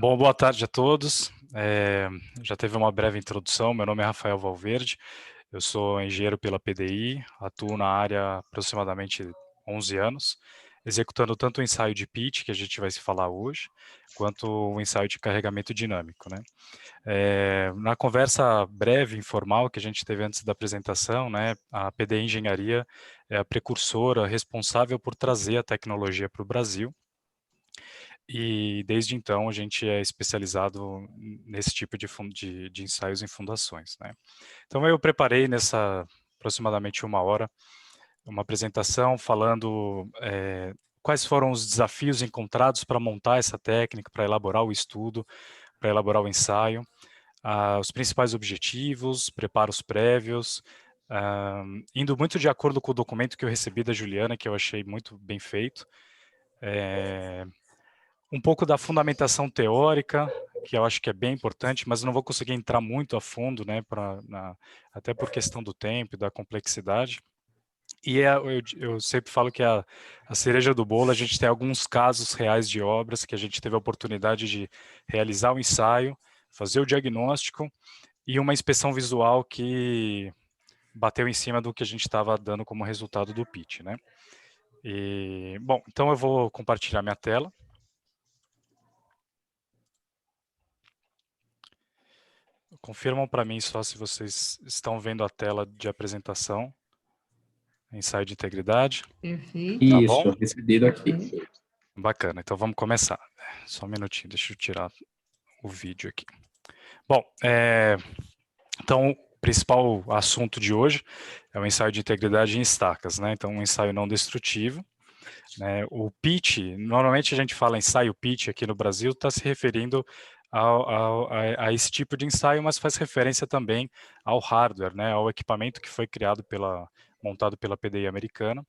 Bom, boa tarde a todos. Já teve uma breve introdução. Meu nome é Rafael Valverde, eu sou engenheiro pela PDI, atuo na área há aproximadamente 11 anos, executando tanto o ensaio de pitch, que a gente vai se falar hoje, quanto o ensaio de carregamento dinâmico, né? Na conversa breve, informal, que a gente teve antes da apresentação, né, a PDI Engenharia é a precursora responsável por trazer a tecnologia para o Brasil, e desde então a gente é especializado nesse tipo de ensaios em fundações, né? Então eu preparei nessa aproximadamente uma hora uma apresentação falando quais foram os desafios encontrados para montar essa técnica, para elaborar o estudo, para elaborar o ensaio, os principais objetivos, preparos prévios, indo muito de acordo com o documento que eu recebi da Juliana, que eu achei muito bem feito, um pouco da fundamentação teórica, que eu acho que é bem importante, mas não vou conseguir entrar muito a fundo, né, até por questão do tempo e da complexidade. E eu sempre falo que a cereja do bolo, a gente tem alguns casos reais de obras que a gente teve a oportunidade de realizar o ensaio, fazer o diagnóstico e uma inspeção visual que bateu em cima do que a gente estava dando como resultado do pitch, né? Bom, então eu vou compartilhar minha tela. Confirmam para mim só se vocês estão vendo a tela de apresentação. Ensaio de integridade. Perfeito. Tá bom? Isso, recebido aqui. Bacana, então vamos começar. Só um minutinho, deixa eu tirar o vídeo aqui. Bom, então o principal assunto de hoje é o ensaio de integridade em estacas, né? Então um ensaio não destrutivo. Né? O pitch, normalmente a gente fala ensaio pitch aqui no Brasil, está se referindo a esse tipo de ensaio, mas faz referência também ao hardware, né? Ao equipamento que foi criado montado pela PDI americana,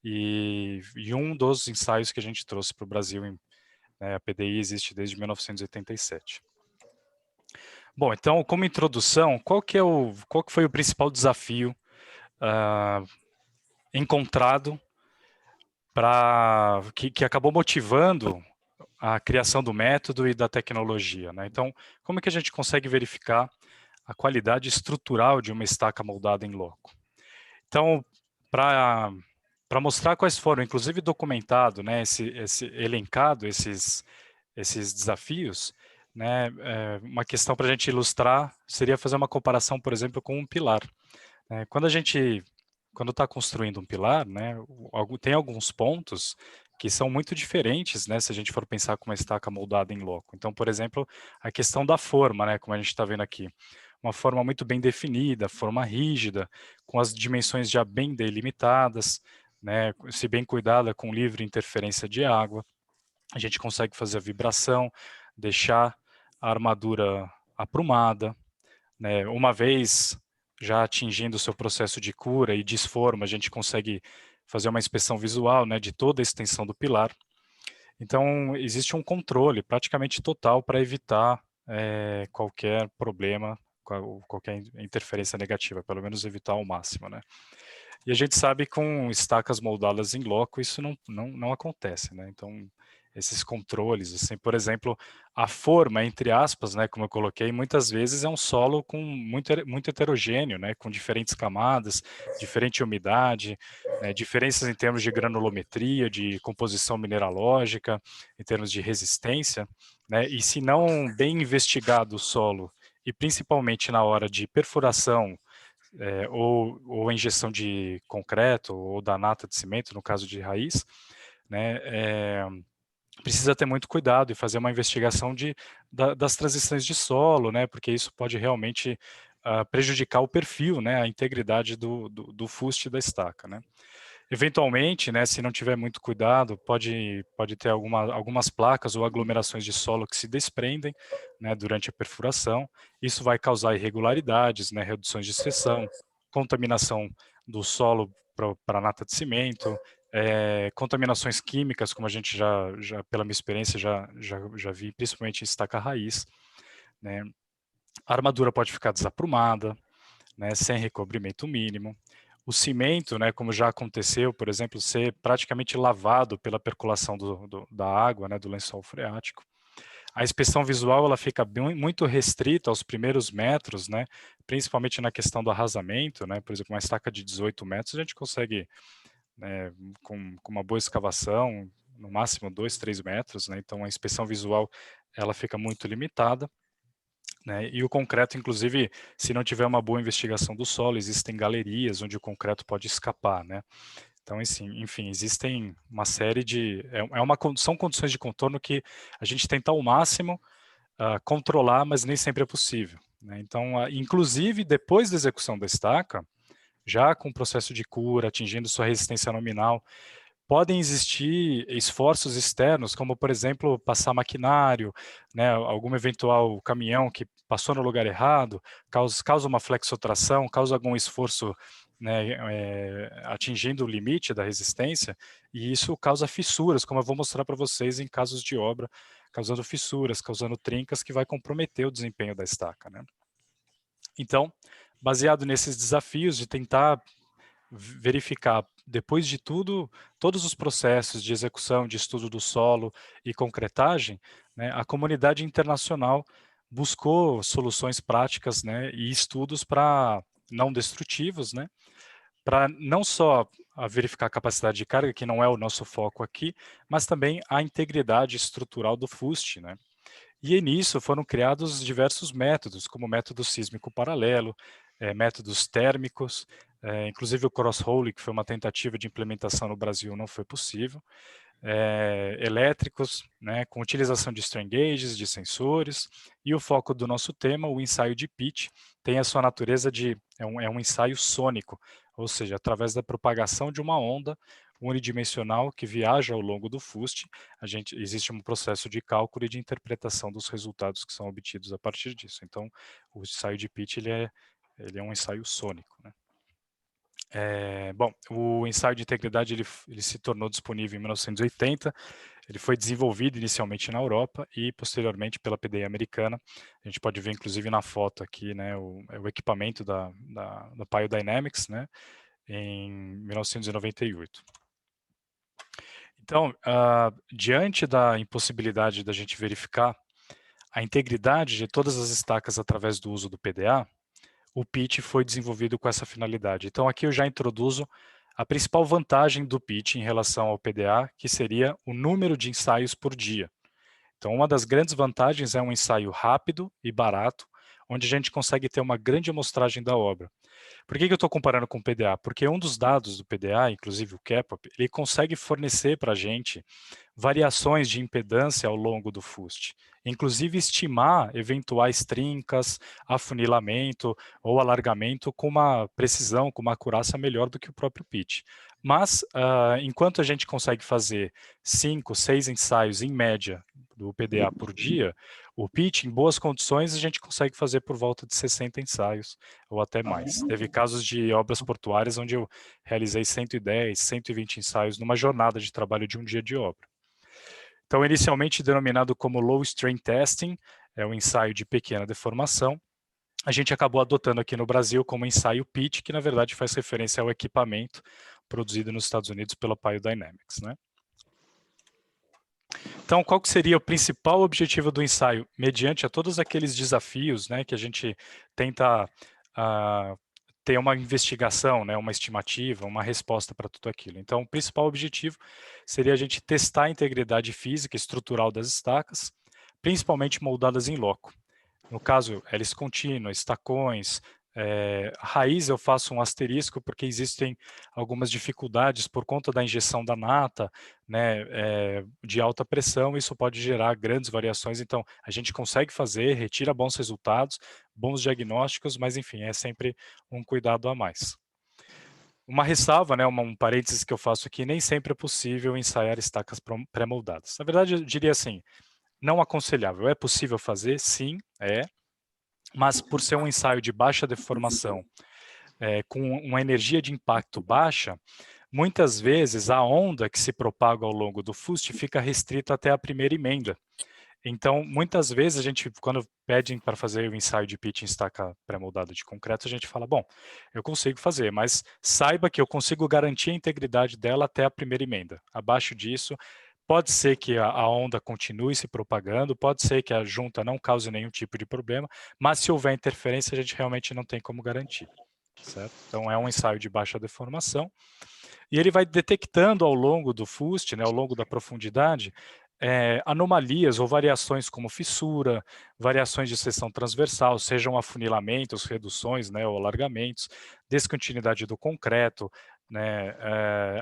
e um dos ensaios que a gente trouxe para o Brasil, né, a PDI existe desde 1987. Bom, então, como introdução, qual que foi o principal desafio encontrado que acabou motivando a criação do método e da tecnologia, né? Então, como é que a gente consegue verificar a qualidade estrutural de uma estaca moldada em loco? Então, para mostrar quais foram, inclusive documentado, né, elencado esses desafios, né, uma questão para a gente ilustrar seria fazer uma comparação, por exemplo, com um pilar. Quando está construindo um pilar, né, tem alguns pontos que são muito diferentes, né, se a gente for pensar com uma estaca moldada em loco. Então, por exemplo, a questão da forma, né, como a gente está vendo aqui, uma forma muito bem definida, forma rígida, com as dimensões já bem delimitadas, né, se bem cuidada, com livre interferência de água, a gente consegue fazer a vibração, deixar a armadura aprumada, né, uma vez já atingindo o seu processo de cura e desforma, a gente consegue fazer uma inspeção visual, né, de toda a extensão do pilar. Então, existe um controle praticamente total para evitar qualquer problema, qualquer interferência negativa, pelo menos evitar ao máximo, né? E a gente sabe que com estacas moldadas em loco isso não acontece, né? Então, esses controles, assim, por exemplo, a forma, entre aspas, né, como eu coloquei, muitas vezes é um solo muito heterogêneo, né, com diferentes camadas, diferente umidade, né, diferenças em termos de granulometria, de composição mineralógica, em termos de resistência, né, e se não bem investigado o solo, e principalmente na hora de perfuração, ou injeção de concreto ou da nata de cimento, no caso de raiz, né, precisa ter muito cuidado e fazer uma investigação das transições de solo, né, porque isso pode realmente prejudicar o perfil, né, a integridade do fuste da estaca, né. Eventualmente, né, se não tiver muito cuidado, pode ter algumas placas ou aglomerações de solo que se desprendem, né, durante a perfuração. Isso vai causar irregularidades, né, reduções de seção, contaminação do solo para a nata de cimento, contaminações químicas, como a gente já pela minha experiência, já vi, principalmente em estaca raiz, né. A armadura pode ficar desaprumada, né, sem recobrimento mínimo. O cimento, né, como já aconteceu, por exemplo, ser praticamente lavado pela percolação da água, né, do lençol freático. a inspeção visual ela fica muito restrita aos primeiros metros, né, principalmente na questão do arrasamento, né, por exemplo, uma estaca de 18 metros a gente consegue, né, com uma boa escavação, no máximo 2, 3 metros, né, então a inspeção visual ela fica muito limitada, né, e o concreto, inclusive, se não tiver uma boa investigação do solo, existem galerias onde o concreto pode escapar, né. Então, assim, enfim, existem uma série de são condições de contorno que a gente tenta ao máximo, controlar, mas nem sempre é possível, né. Então, inclusive depois da execução da estaca, já com o processo de cura, atingindo sua resistência nominal, podem existir esforços externos, como, por exemplo, passar maquinário, né, algum eventual caminhão que passou no lugar errado, causa uma flexotração, causa algum esforço, né, atingindo o limite da resistência, e isso causa fissuras, como eu vou mostrar para vocês em casos de obra, causando fissuras, causando trincas, que vai comprometer o desempenho da estaca, né. Então, baseado nesses desafios de tentar verificar, depois de tudo, todos os processos de execução, de estudo do solo e concretagem, né, a comunidade internacional buscou soluções práticas, né, e estudos para não destrutivos, né, para não só verificar a capacidade de carga, que não é o nosso foco aqui, mas também a integridade estrutural do fuste, né. E nisso foram criados diversos métodos, como o método sísmico paralelo, métodos térmicos, inclusive o cross-hole, que foi uma tentativa de implementação no Brasil, não foi possível, elétricos, né, com utilização de strain gauges, de sensores, e o foco do nosso tema, o ensaio de pitch, tem a sua natureza é um ensaio sônico, ou seja, através da propagação de uma onda unidimensional que viaja ao longo do fuste, existe um processo de cálculo e de interpretação dos resultados que são obtidos a partir disso. Então, o ensaio de pitch ele é um ensaio sônico, né? Bom, o ensaio de integridade ele se tornou disponível em 1980, ele foi desenvolvido inicialmente na Europa e posteriormente pela PDI americana. A gente pode ver inclusive na foto aqui, né, o equipamento da Biodynamics, né, em 1998. Então, diante da impossibilidade da gente verificar a integridade de todas as estacas através do uso do PDA, o pitch foi desenvolvido com essa finalidade. Então, aqui eu já introduzo a principal vantagem do pitch em relação ao PDA, que seria o número de ensaios por dia. Então, uma das grandes vantagens é um ensaio rápido e barato, onde a gente consegue ter uma grande amostragem da obra. Por que eu estou comparando com o PDA? Porque um dos dados do PDA, inclusive o CAPAP, ele consegue fornecer para a gente variações de impedância ao longo do fuste, inclusive estimar eventuais trincas, afunilamento ou alargamento com uma precisão, com uma acurácia melhor do que o próprio pitch. Mas, enquanto a gente consegue fazer 5, 6 ensaios em média do PDA por dia, o pitch, em boas condições, a gente consegue fazer por volta de 60 ensaios ou até mais. Teve casos de obras portuárias onde eu realizei 110, 120 ensaios numa jornada de trabalho de um dia de obra. Então, inicialmente denominado como Low Strain Testing, é um ensaio de pequena deformação, a gente acabou adotando aqui no Brasil como ensaio pitch, que na verdade faz referência ao equipamento produzido nos Estados Unidos pela Biodynamics, né? Então, qual que seria o principal objetivo do ensaio? Mediante a todos aqueles desafios, né, que a gente tenta ter uma investigação, né, uma estimativa, uma resposta para tudo aquilo. Então, o principal objetivo seria a gente testar a integridade física e estrutural das estacas, principalmente moldadas em loco. No caso, hélice contínua, estacões, raiz eu faço um asterisco porque existem algumas dificuldades por conta da injeção da nata, né, de alta pressão, isso pode gerar grandes variações, então a gente consegue fazer, retira bons resultados, bons diagnósticos, mas enfim, é sempre um cuidado a mais. Uma ressalva, né, um parênteses que eu faço aqui, nem sempre é possível ensaiar estacas pré-moldadas. Na verdade, eu diria assim, não aconselhável. É possível fazer? Sim, mas por ser um ensaio de baixa deformação, com uma energia de impacto baixa, muitas vezes a onda que se propaga ao longo do fuste fica restrita até a primeira emenda. Então, muitas vezes a gente, quando pedem para fazer o ensaio de pitch em estaca pré-moldada de concreto, a gente fala, bom, eu consigo fazer, mas saiba que eu consigo garantir a integridade dela até a primeira emenda. Abaixo disso, Pode ser que a onda continue se propagando, pode ser que a junta não cause nenhum tipo de problema, mas se houver interferência, a gente realmente não tem como garantir, certo? Então, é um ensaio de baixa deformação, e ele vai detectando ao longo do fuste, né, ao longo da profundidade, anomalias ou variações como fissura, variações de seção transversal, sejam afunilamentos, reduções, né, ou alargamentos, descontinuidade do concreto, né,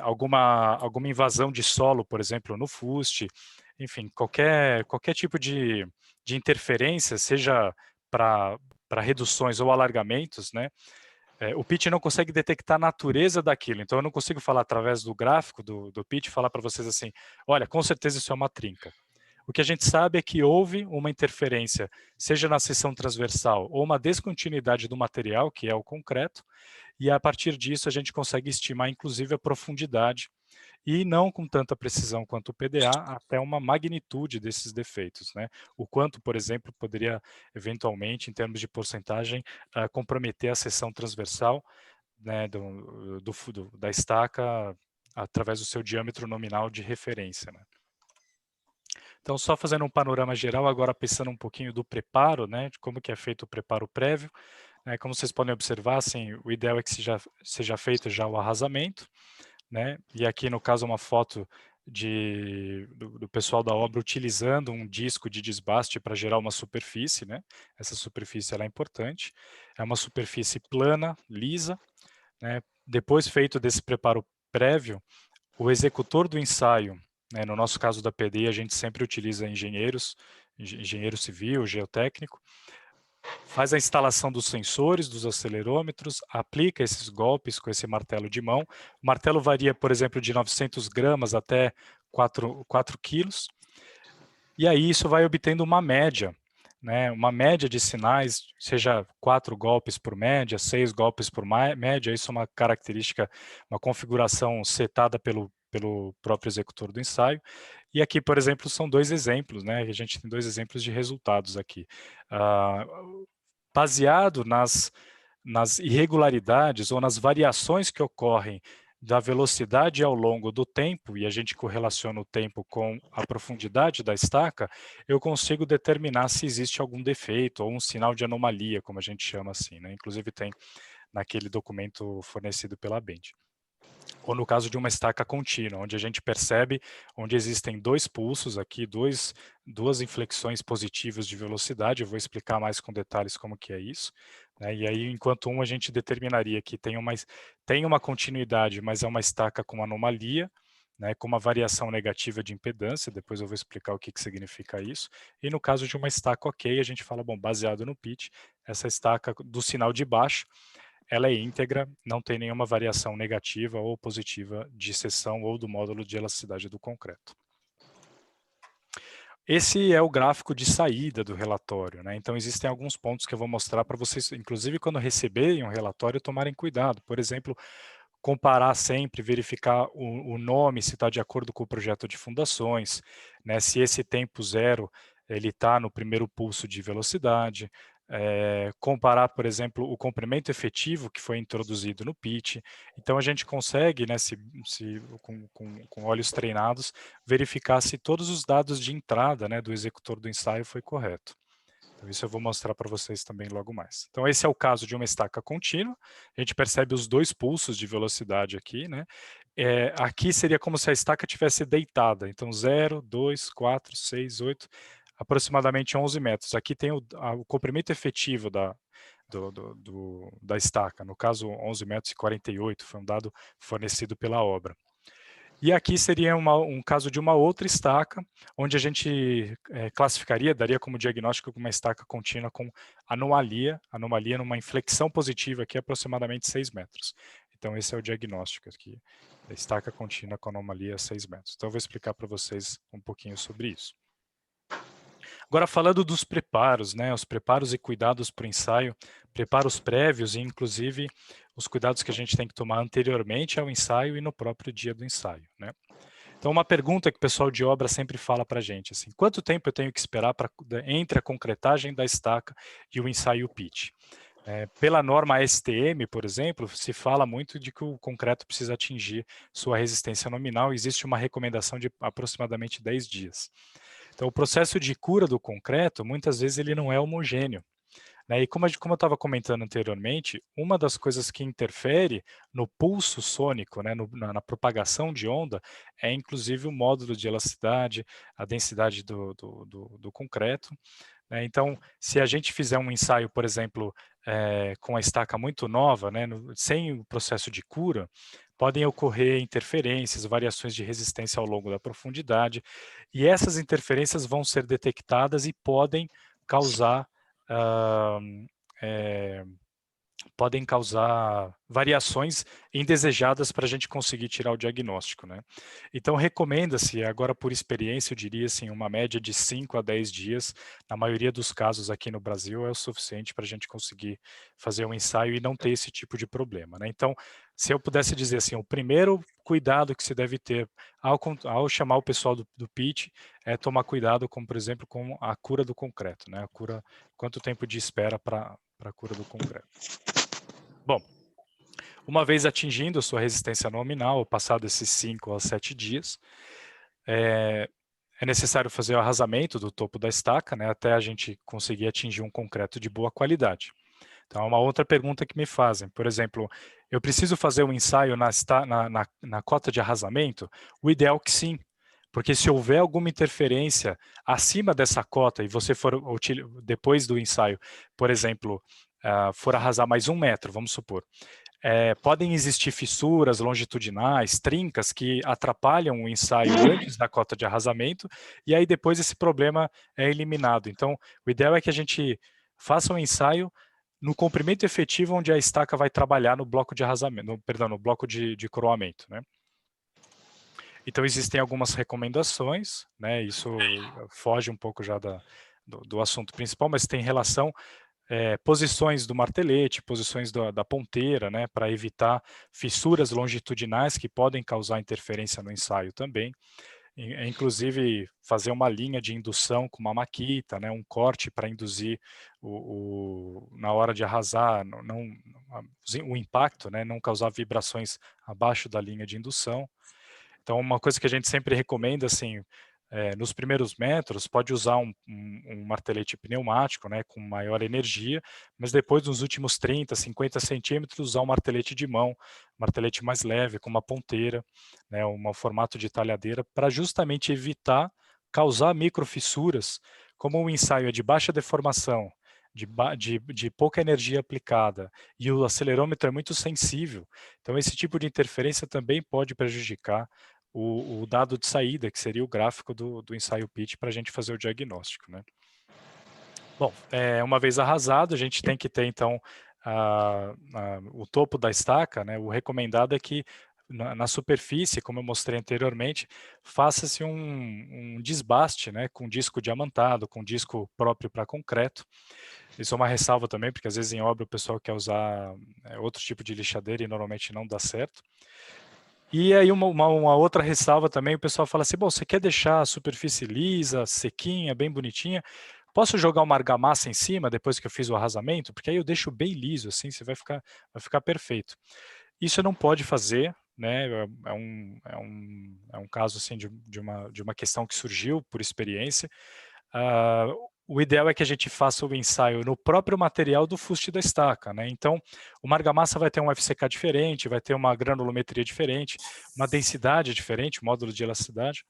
alguma invasão de solo, por exemplo, no fuste, enfim, qualquer tipo de interferência, seja para reduções ou alargamentos, né, o pitch não consegue detectar a natureza daquilo, então eu não consigo falar através do gráfico do pitch, falar para vocês assim, olha, com certeza isso é uma trinca. O que a gente sabe é que houve uma interferência, seja na seção transversal ou uma descontinuidade do material, que é o concreto, e a partir disso a gente consegue estimar inclusive a profundidade e não com tanta precisão quanto o PDA, até uma magnitude desses defeitos, né? O quanto, por exemplo, poderia eventualmente, em termos de porcentagem, comprometer a seção transversal, né, da estaca através do seu diâmetro nominal de referência, né? Então, só fazendo um panorama geral, agora pensando um pouquinho do preparo, né, de como que é feito o preparo prévio, né, como vocês podem observar, assim, o ideal é que seja feito já o arrasamento, né? E aqui, no caso, uma foto do pessoal da obra utilizando um disco de desbaste para gerar uma superfície, né? Essa superfície ela é importante. É uma superfície plana, lisa, né? Depois feito desse preparo prévio, o executor do ensaio, né? No nosso caso da PD, a gente sempre utiliza engenheiro civil, geotécnico, faz a instalação dos sensores, dos acelerômetros, aplica esses golpes com esse martelo de mão. O martelo varia, por exemplo, de 900 gramas até 4 quilos. E aí isso vai obtendo uma média, né? Uma média de sinais, seja 4 golpes por média, 6 golpes por média. Isso é uma característica, uma configuração setada pelo próprio executor do ensaio. E aqui, por exemplo, são 2 exemplos, né? A gente tem 2 exemplos de resultados aqui. Baseado nas irregularidades ou nas variações que ocorrem da velocidade ao longo do tempo, e a gente correlaciona o tempo com a profundidade da estaca, eu consigo determinar se existe algum defeito ou um sinal de anomalia, como a gente chama assim, né? Inclusive tem naquele documento fornecido pela Bend. Ou no caso de uma estaca contínua, onde a gente percebe onde existem 2 pulsos aqui, duas inflexões positivas de velocidade, eu vou explicar mais com detalhes como que é isso, né? E aí, enquanto a gente determinaria que tem uma continuidade, mas é uma estaca com anomalia, né, com uma variação negativa de impedância, depois eu vou explicar o que significa isso, e no caso de uma estaca ok, a gente fala, bom, baseado no pitch, essa estaca do sinal de baixo, ela é íntegra, não tem nenhuma variação negativa ou positiva de seção ou do módulo de elasticidade do concreto. Esse é o gráfico de saída do relatório, né? Então, existem alguns pontos que eu vou mostrar para vocês, inclusive quando receberem um relatório, tomarem cuidado. Por exemplo, comparar sempre, verificar o nome, se está de acordo com o projeto de fundações, né? Se esse tempo zero ele está no primeiro pulso de velocidade, comparar, por exemplo, o comprimento efetivo que foi introduzido no pitch. Então, a gente consegue, né, com olhos treinados, verificar se todos os dados de entrada, né, do executor do ensaio foi correto. Então, isso eu vou mostrar para vocês também logo mais. Então, esse é o caso de uma estaca contínua. A gente percebe os 2 pulsos de velocidade aqui, né? Aqui seria como se a estaca tivesse deitada. Então, 0, 2, 4, 6, 8, aproximadamente 11 metros. Aqui tem o comprimento efetivo da estaca. No caso, 11 metros e 48, foi um dado fornecido pela obra. E aqui seria um caso de uma outra estaca, onde a gente classificaria, daria como diagnóstico uma estaca contínua com anomalia numa inflexão positiva aqui, aproximadamente 6 metros. Então, esse é o diagnóstico aqui, da estaca contínua com anomalia 6 metros. Então, eu vou explicar para vocês um pouquinho sobre isso. Agora, falando dos preparos, né, os preparos e cuidados para o ensaio, preparos prévios e, inclusive, os cuidados que a gente tem que tomar anteriormente ao ensaio e no próprio dia do ensaio, né? Então, uma pergunta que o pessoal de obra sempre fala para a gente, assim, quanto tempo eu tenho que esperar entre a concretagem da estaca e o ensaio pitch? Pela norma STM, por exemplo, se fala muito de que o concreto precisa atingir sua resistência nominal, existe uma recomendação de aproximadamente 10 dias. Então, o processo de cura do concreto, muitas vezes, ele não é homogêneo, né? E como eu estava comentando anteriormente, uma das coisas que interfere no pulso sônico, né, na propagação de onda, é inclusive o módulo de elasticidade, a densidade do concreto, né? Então, se a gente fizer um ensaio, por exemplo, com a estaca muito nova, né, sem o processo de cura, podem ocorrer interferências, variações de resistência ao longo da profundidade, e essas interferências vão ser detectadas e podem causar uh, é, podem causar variações indesejadas para a gente conseguir tirar o diagnóstico, né? Então, recomenda-se, agora por experiência, eu diria assim, uma média de 5 a 10 dias, na maioria dos casos aqui no Brasil, é o suficiente para a gente conseguir fazer um ensaio e não ter esse tipo de problema, né? Então, se eu pudesse dizer assim, o primeiro cuidado que se deve ter ao chamar o pessoal do pitch é tomar cuidado, como por exemplo, com a cura do concreto, né? A cura, quanto tempo de espera para a cura do concreto. Bom, uma vez atingindo a sua resistência nominal, passado esses 5 a 7 dias, é necessário fazer o arrasamento do topo da estaca, né, até a gente conseguir atingir um concreto de boa qualidade. Então, é uma outra pergunta que me fazem. Por exemplo, eu preciso fazer um ensaio na cota de arrasamento? O ideal é que sim, porque se houver alguma interferência acima dessa cota e você for, depois do ensaio, por exemplo, for arrasar mais 1 metro, vamos supor, podem existir fissuras longitudinais, trincas, que atrapalham o ensaio antes da cota de arrasamento, e aí depois esse problema é eliminado. Então, o ideal é que a gente faça um ensaio no comprimento efetivo onde a estaca vai trabalhar no bloco de arrasamento, no bloco de coroamento, né? Então, existem algumas recomendações, né? Isso foge um pouco já do assunto principal, mas tem relação posições do martelete, posições da ponteira, né, para evitar fissuras longitudinais que podem causar interferência no ensaio também. Inclusive, fazer uma linha de indução com uma maquita, né, um corte para induzir na hora de arrasar, o impacto, né, não causar vibrações abaixo da linha de indução. Então, uma coisa que a gente sempre recomenda, assim, nos primeiros metros, pode usar um martelete pneumático, né, com maior energia, mas depois, nos últimos 30, 50 centímetros, usar um martelete de mão, um martelete mais leve, com uma ponteira, né, um formato de talhadeira, para justamente evitar causar microfissuras, como o ensaio é de baixa deformação, de pouca energia aplicada, e o acelerômetro é muito sensível, então esse tipo de interferência também pode prejudicar o dado de saída, que seria o gráfico do ensaio pitch para a gente fazer o diagnóstico, né? Bom, uma vez arrasado, a gente tem que ter, então, o topo da estaca, né? O recomendado é que na superfície, como eu mostrei anteriormente, faça-se um desbaste, né? Com disco diamantado, com disco próprio para concreto. Isso é uma ressalva também, porque às vezes em obra o pessoal quer usar outro tipo de lixadeira e normalmente não dá certo. E aí uma outra ressalva também, o pessoal fala assim, bom, você quer deixar a superfície lisa, sequinha, bem bonitinha, posso jogar uma argamassa em cima depois que eu fiz o arrasamento? Porque aí eu deixo bem liso, assim, vai ficar perfeito. Isso não pode fazer, né, é um caso assim, de uma questão que surgiu por experiência. O ideal é que a gente faça o ensaio no próprio material do fuste da estaca, né? Então, uma argamassa vai ter um FCK diferente, vai ter uma granulometria diferente, uma densidade diferente, módulo de elasticidade,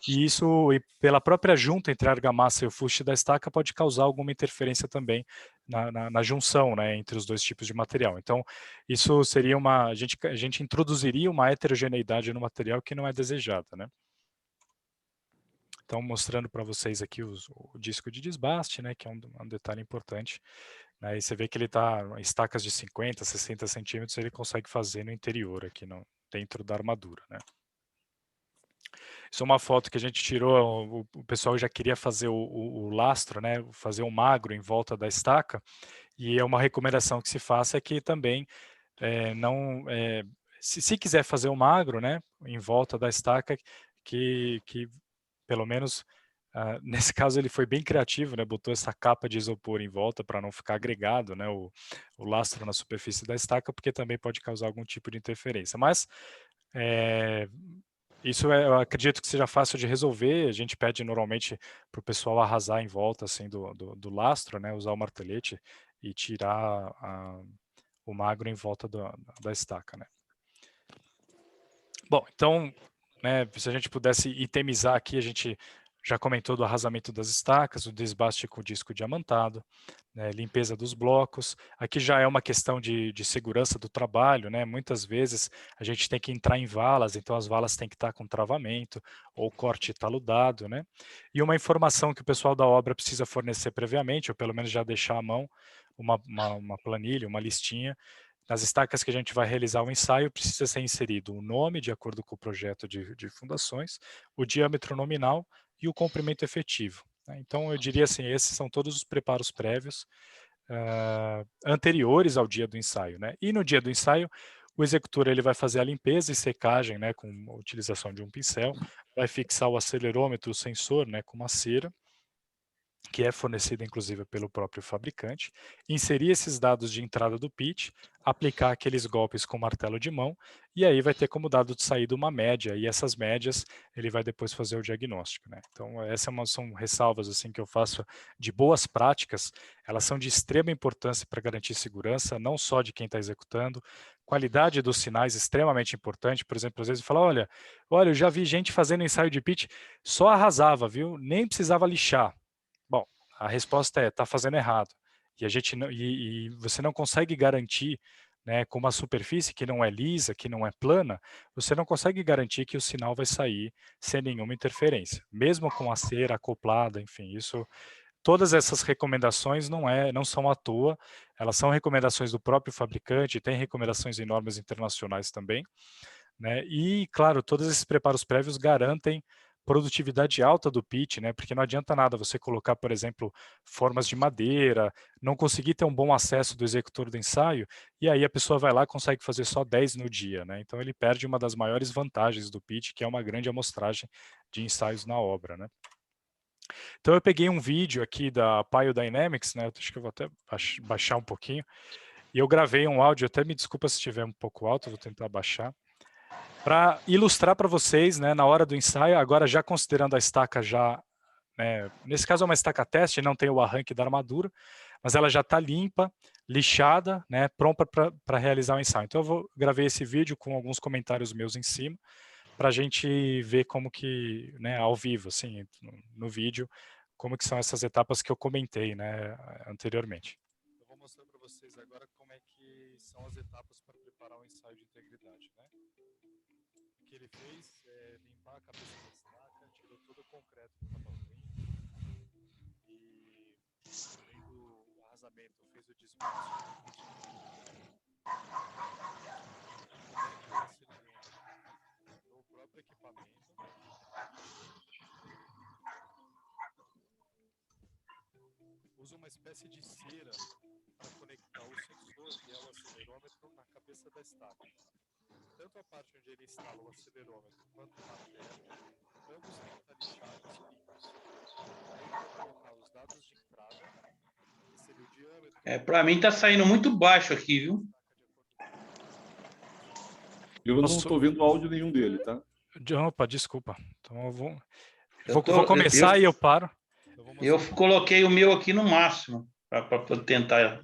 e isso, pela própria junta entre a argamassa e o fuste da estaca, pode causar alguma interferência também na junção, né, entre os dois tipos de material. Então, isso seria a gente introduziria uma heterogeneidade no material que não é desejada, né? Então, mostrando para vocês aqui o disco de desbaste, né, que é um detalhe importante. Né, e você vê que ele está estacas de 50, 60 centímetros, ele consegue fazer no interior, aqui dentro da armadura. Né. Isso é uma foto que a gente tirou, o pessoal já queria fazer o lastro, né, fazer um magro em volta da estaca, e é uma recomendação que se faça é que também não... se quiser fazer um magro, né, em volta da estaca, que pelo menos Nesse caso ele foi bem criativo, né? Botou essa capa de isopor em volta para não ficar agregado, né? O lastro na superfície da estaca, porque também pode causar algum tipo de interferência. Mas isso eu acredito que seja fácil de resolver. A gente pede normalmente para o pessoal arrasar em volta assim do lastro, né? Usar o martelete e tirar o magro em volta da estaca, né? Bom, então, né, se a gente pudesse itemizar aqui, a gente já comentou do arrasamento das estacas, o desbaste com disco diamantado, né, limpeza dos blocos. Aqui já é uma questão de segurança do trabalho, né? Muitas vezes a gente tem que entrar em valas, então as valas têm que estar com travamento ou corte taludado, né? E uma informação que o pessoal da obra precisa fornecer previamente, ou pelo menos já deixar à mão, uma planilha, uma listinha. Nas estacas que a gente vai realizar o ensaio, precisa ser inserido o nome, de acordo com o projeto de fundações, o diâmetro nominal e o comprimento efetivo. Né? Então, eu diria assim, esses são todos os preparos prévios anteriores ao dia do ensaio. Né? E no dia do ensaio, o executor ele vai fazer a limpeza e secagem, né, com a utilização de um pincel, vai fixar o acelerômetro, o sensor, né, com uma cera, que é fornecida inclusive pelo próprio fabricante, inserir esses dados de entrada do pitch, aplicar aqueles golpes com martelo de mão, e aí vai ter como dado de saída uma média, e essas médias ele vai depois fazer o diagnóstico. Né? Então, essas são ressalvas assim que eu faço de boas práticas, elas são de extrema importância para garantir segurança, não só de quem está executando, qualidade dos sinais extremamente importante, por exemplo, às vezes fala, olha, eu já vi gente fazendo ensaio de pitch, só arrasava, viu? Nem precisava lixar. Bom, a resposta é, está fazendo errado. E, a gente não, e você não consegue garantir, né, com uma superfície que não é lisa, que não é plana, você não consegue garantir que o sinal vai sair sem nenhuma interferência. Mesmo com a cera acoplada, enfim, todas essas recomendações não são à toa, elas são recomendações do próprio fabricante, tem recomendações em normas internacionais também, né? E, claro, todos esses preparos prévios garantem produtividade alta do pitch, né? Porque não adianta nada você colocar, por exemplo, formas de madeira, não conseguir ter um bom acesso do executor do ensaio, e aí a pessoa vai lá e consegue fazer só 10 no dia, né? Então ele perde uma das maiores vantagens do pitch, que é uma grande amostragem de ensaios na obra, né? Então eu peguei um vídeo aqui da Pyodynamics, né? Acho que eu vou até baixar um pouquinho, e eu gravei um áudio, até me desculpa se estiver um pouco alto, vou tentar baixar, para ilustrar para vocês, né, na hora do ensaio, agora já considerando a estaca já, né, nesse caso é uma estaca teste, não tem o arranque da armadura, mas ela já está limpa, lixada, né, pronta para realizar o ensaio. Então eu gravei esse vídeo com alguns comentários meus em cima, para a gente ver como que, né, ao vivo, assim, no vídeo, como que são essas etapas que eu comentei, né, anteriormente. Eu vou mostrar para vocês agora como é que são as etapas para preparar um ensaio de integridade, né? O que ele fez é limpar a cabeça da estaca, tirou todo o concreto que estava ruim e, além do arrasamento, fez o desbaste no próprio equipamento. Usa uma espécie de cera para conectar o sensor, que é o acelerômetro, na cabeça da estaca. Tanto a parte onde ele instala o acelerômetro quanto o martelo, ambos têm que estar lixados e limpos. Aí ele vai colocar os dados de entrada, que seria o diâmetro. Para mim está saindo muito baixo aqui, viu? Eu não estou vendo áudio nenhum dele, tá? Opa, desculpa. Então eu vou começar e eu paro. Eu coloquei o meu aqui no máximo para tentar.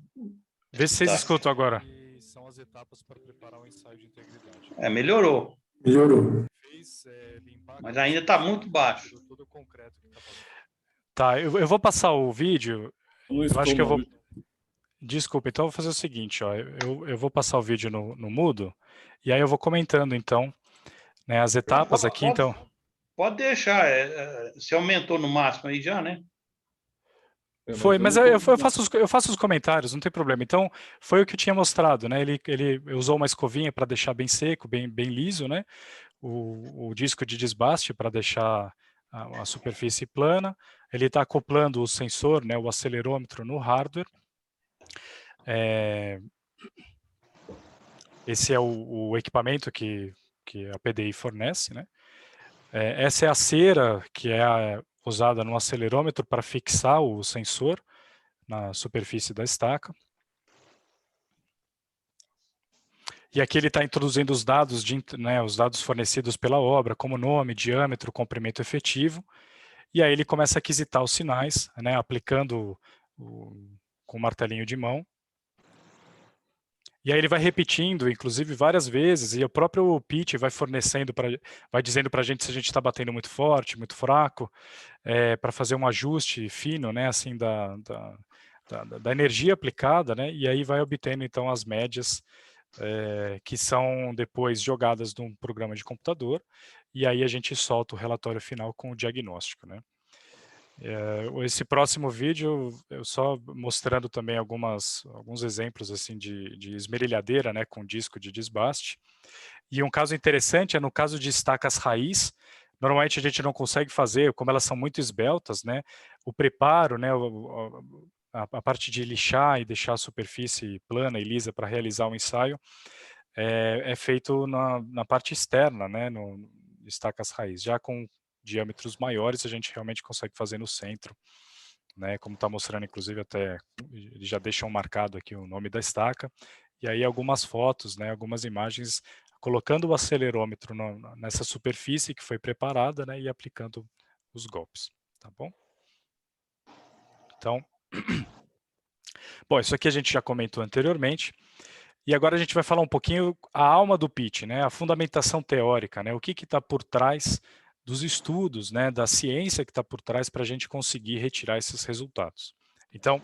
Vê se vocês escutam agora. São as etapas para preparar um ensaio de integridade. Melhorou. Melhorou. Mas ainda está muito baixo. Tá, eu vou passar o vídeo. Eu acho que eu vou. Desculpa, então eu vou fazer o seguinte, ó, eu vou passar o vídeo no mudo e aí eu vou comentando então, né, as etapas aqui, então. Pode deixar, se aumentou no máximo aí já, né? Foi, mas eu faço os comentários, não tem problema. Então, foi o que eu tinha mostrado, né? Ele usou uma escovinha para deixar bem seco, bem liso, né? O disco de desbaste para deixar a superfície plana. Ele está acoplando o sensor, né, o acelerômetro no hardware. Esse é o equipamento que a PDI fornece, né? Essa é a cera, que é usada no acelerômetro para fixar o sensor na superfície da estaca. E aqui ele está introduzindo os dados, os dados fornecidos pela obra, como nome, diâmetro, comprimento efetivo, e aí ele começa a aquisitar os sinais, né, aplicando com o martelinho de mão. E aí ele vai repetindo, inclusive, várias vezes, e o próprio pitch vai fornecendo, vai dizendo para a gente se a gente está batendo muito forte, muito fraco, para fazer um ajuste fino, né, assim, da energia aplicada, né, e aí vai obtendo, então, as médias que são depois jogadas num programa de computador, e aí a gente solta o relatório final com o diagnóstico, né. Esse próximo vídeo, eu só mostrando também alguns exemplos assim de esmerilhadeira, né, com disco de desbaste. E um caso interessante é no caso de estacas raiz. Normalmente a gente não consegue fazer, como elas são muito esbeltas, né, o preparo, né, a parte de lixar e deixar a superfície plana e lisa para realizar o ensaio é feito na parte externa, né, no estacas raiz. Já com diâmetros maiores, a gente realmente consegue fazer no centro, né, como está mostrando, inclusive, até eles já deixam marcado aqui o nome da estaca, e aí algumas fotos, né, algumas imagens, colocando o acelerômetro nessa superfície que foi preparada, né, e aplicando os golpes, tá bom? Então, bom, isso aqui a gente já comentou anteriormente, e agora a gente vai falar um pouquinho a alma do pitch, né, a fundamentação teórica, né, o que está por trás dos estudos, né, da ciência que está por trás para a gente conseguir retirar esses resultados. Então,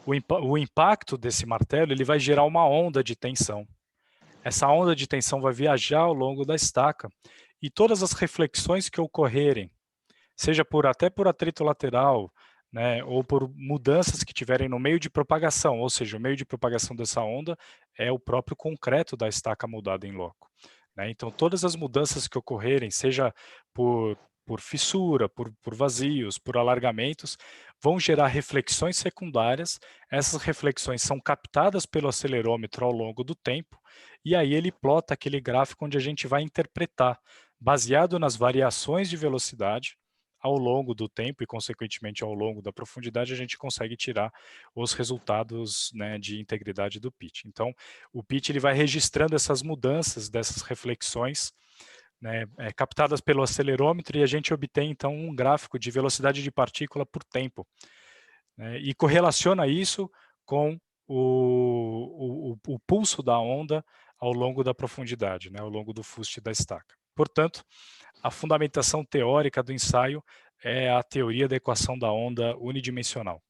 o impacto desse martelo ele vai gerar uma onda de tensão. Essa onda de tensão vai viajar ao longo da estaca e todas as reflexões que ocorrerem, seja até por atrito lateral, né, ou por mudanças que tiverem no meio de propagação, ou seja, o meio de propagação dessa onda é o próprio concreto da estaca moldada em loco. Né? Então, todas as mudanças que ocorrerem, seja por fissura, por vazios, por alargamentos, vão gerar reflexões secundárias. Essas reflexões são captadas pelo acelerômetro ao longo do tempo, e aí ele plota aquele gráfico onde a gente vai interpretar, baseado nas variações de velocidade, ao longo do tempo e, consequentemente, ao longo da profundidade, a gente consegue tirar os resultados, né, de integridade do pitch. Então, o pitch ele vai registrando essas mudanças dessas reflexões, né, captadas pelo acelerômetro, e a gente obtém, então, um gráfico de velocidade de partícula por tempo, né, e correlaciona isso com o pulso da onda ao longo da profundidade, né, ao longo do fuste da estaca. Portanto, a fundamentação teórica do ensaio é a teoria da equação da onda unidimensional.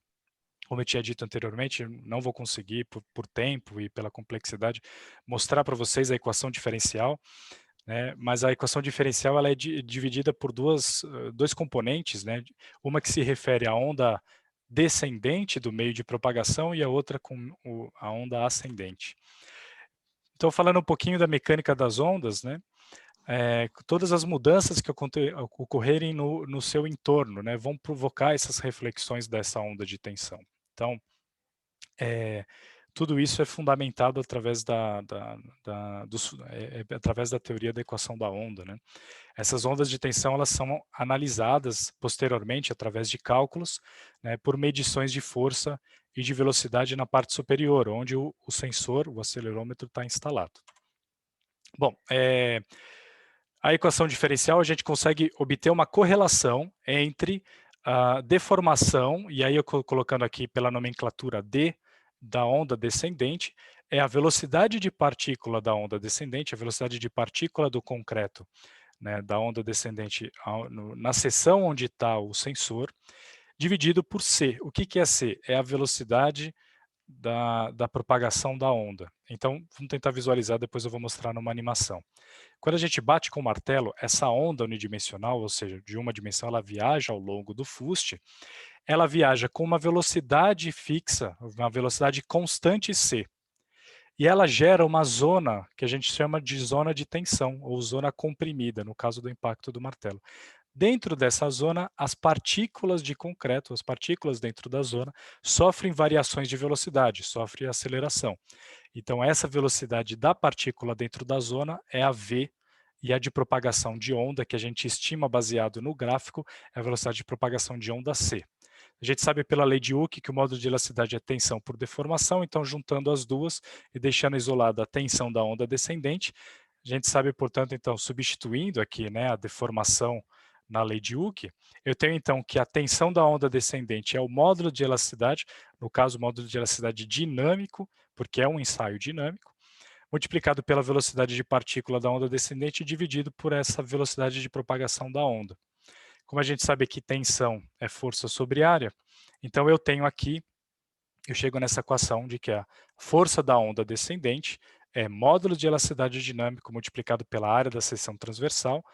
Como eu tinha dito anteriormente, não vou conseguir, por tempo e pela complexidade, mostrar para vocês a equação diferencial, né? Mas a equação diferencial ela é dividida por dois componentes, né? Uma que se refere à onda descendente do meio de propagação e a outra com a onda ascendente. Então, falando um pouquinho da mecânica das ondas, né? Todas as mudanças que ocorrerem no seu entorno, né, vão provocar essas reflexões dessa onda de tensão. Então, tudo isso é fundamentado através através da teoria da equação da onda, né? Essas ondas de tensão elas são analisadas posteriormente através de cálculos, né, por medições de força e de velocidade na parte superior, onde o sensor, o acelerômetro, está instalado. Bom, a equação diferencial, a gente consegue obter uma correlação entre a deformação, e aí eu colocando aqui pela nomenclatura D, da onda descendente, é a velocidade de partícula da onda descendente, a velocidade de partícula do concreto, né, da onda descendente na seção onde está o sensor, dividido por C. O que é C? É a velocidade da propagação da onda. Então, vamos tentar visualizar, depois eu vou mostrar numa animação. Quando a gente bate com o martelo, essa onda unidimensional, ou seja, de uma dimensão, ela viaja ao longo do fuste, ela viaja com uma velocidade fixa, uma velocidade constante C. E ela gera uma zona que a gente chama de zona de tensão, ou zona comprimida, no caso do impacto do martelo. Dentro dessa zona, as partículas de concreto, as partículas dentro da zona, sofrem variações de velocidade, sofrem aceleração. Então, essa velocidade da partícula dentro da zona é a V, e a de propagação de onda, que a gente estima baseado no gráfico, é a velocidade de propagação de onda C. A gente sabe pela lei de Hooke que o módulo de elasticidade é tensão por deformação, então juntando as duas e deixando isolada a tensão da onda descendente, a gente sabe, portanto, então, substituindo aqui, né, a deformação na lei de Hooke, eu tenho então que a tensão da onda descendente é o módulo de elasticidade, no caso o módulo de elasticidade dinâmico, porque é um ensaio dinâmico, multiplicado pela velocidade de partícula da onda descendente dividido por essa velocidade de propagação da onda. Como a gente sabe que tensão é força sobre área, então eu tenho aqui, eu chego nessa equação de que a força da onda descendente é módulo de elasticidade dinâmico multiplicado pela área da seção transversal,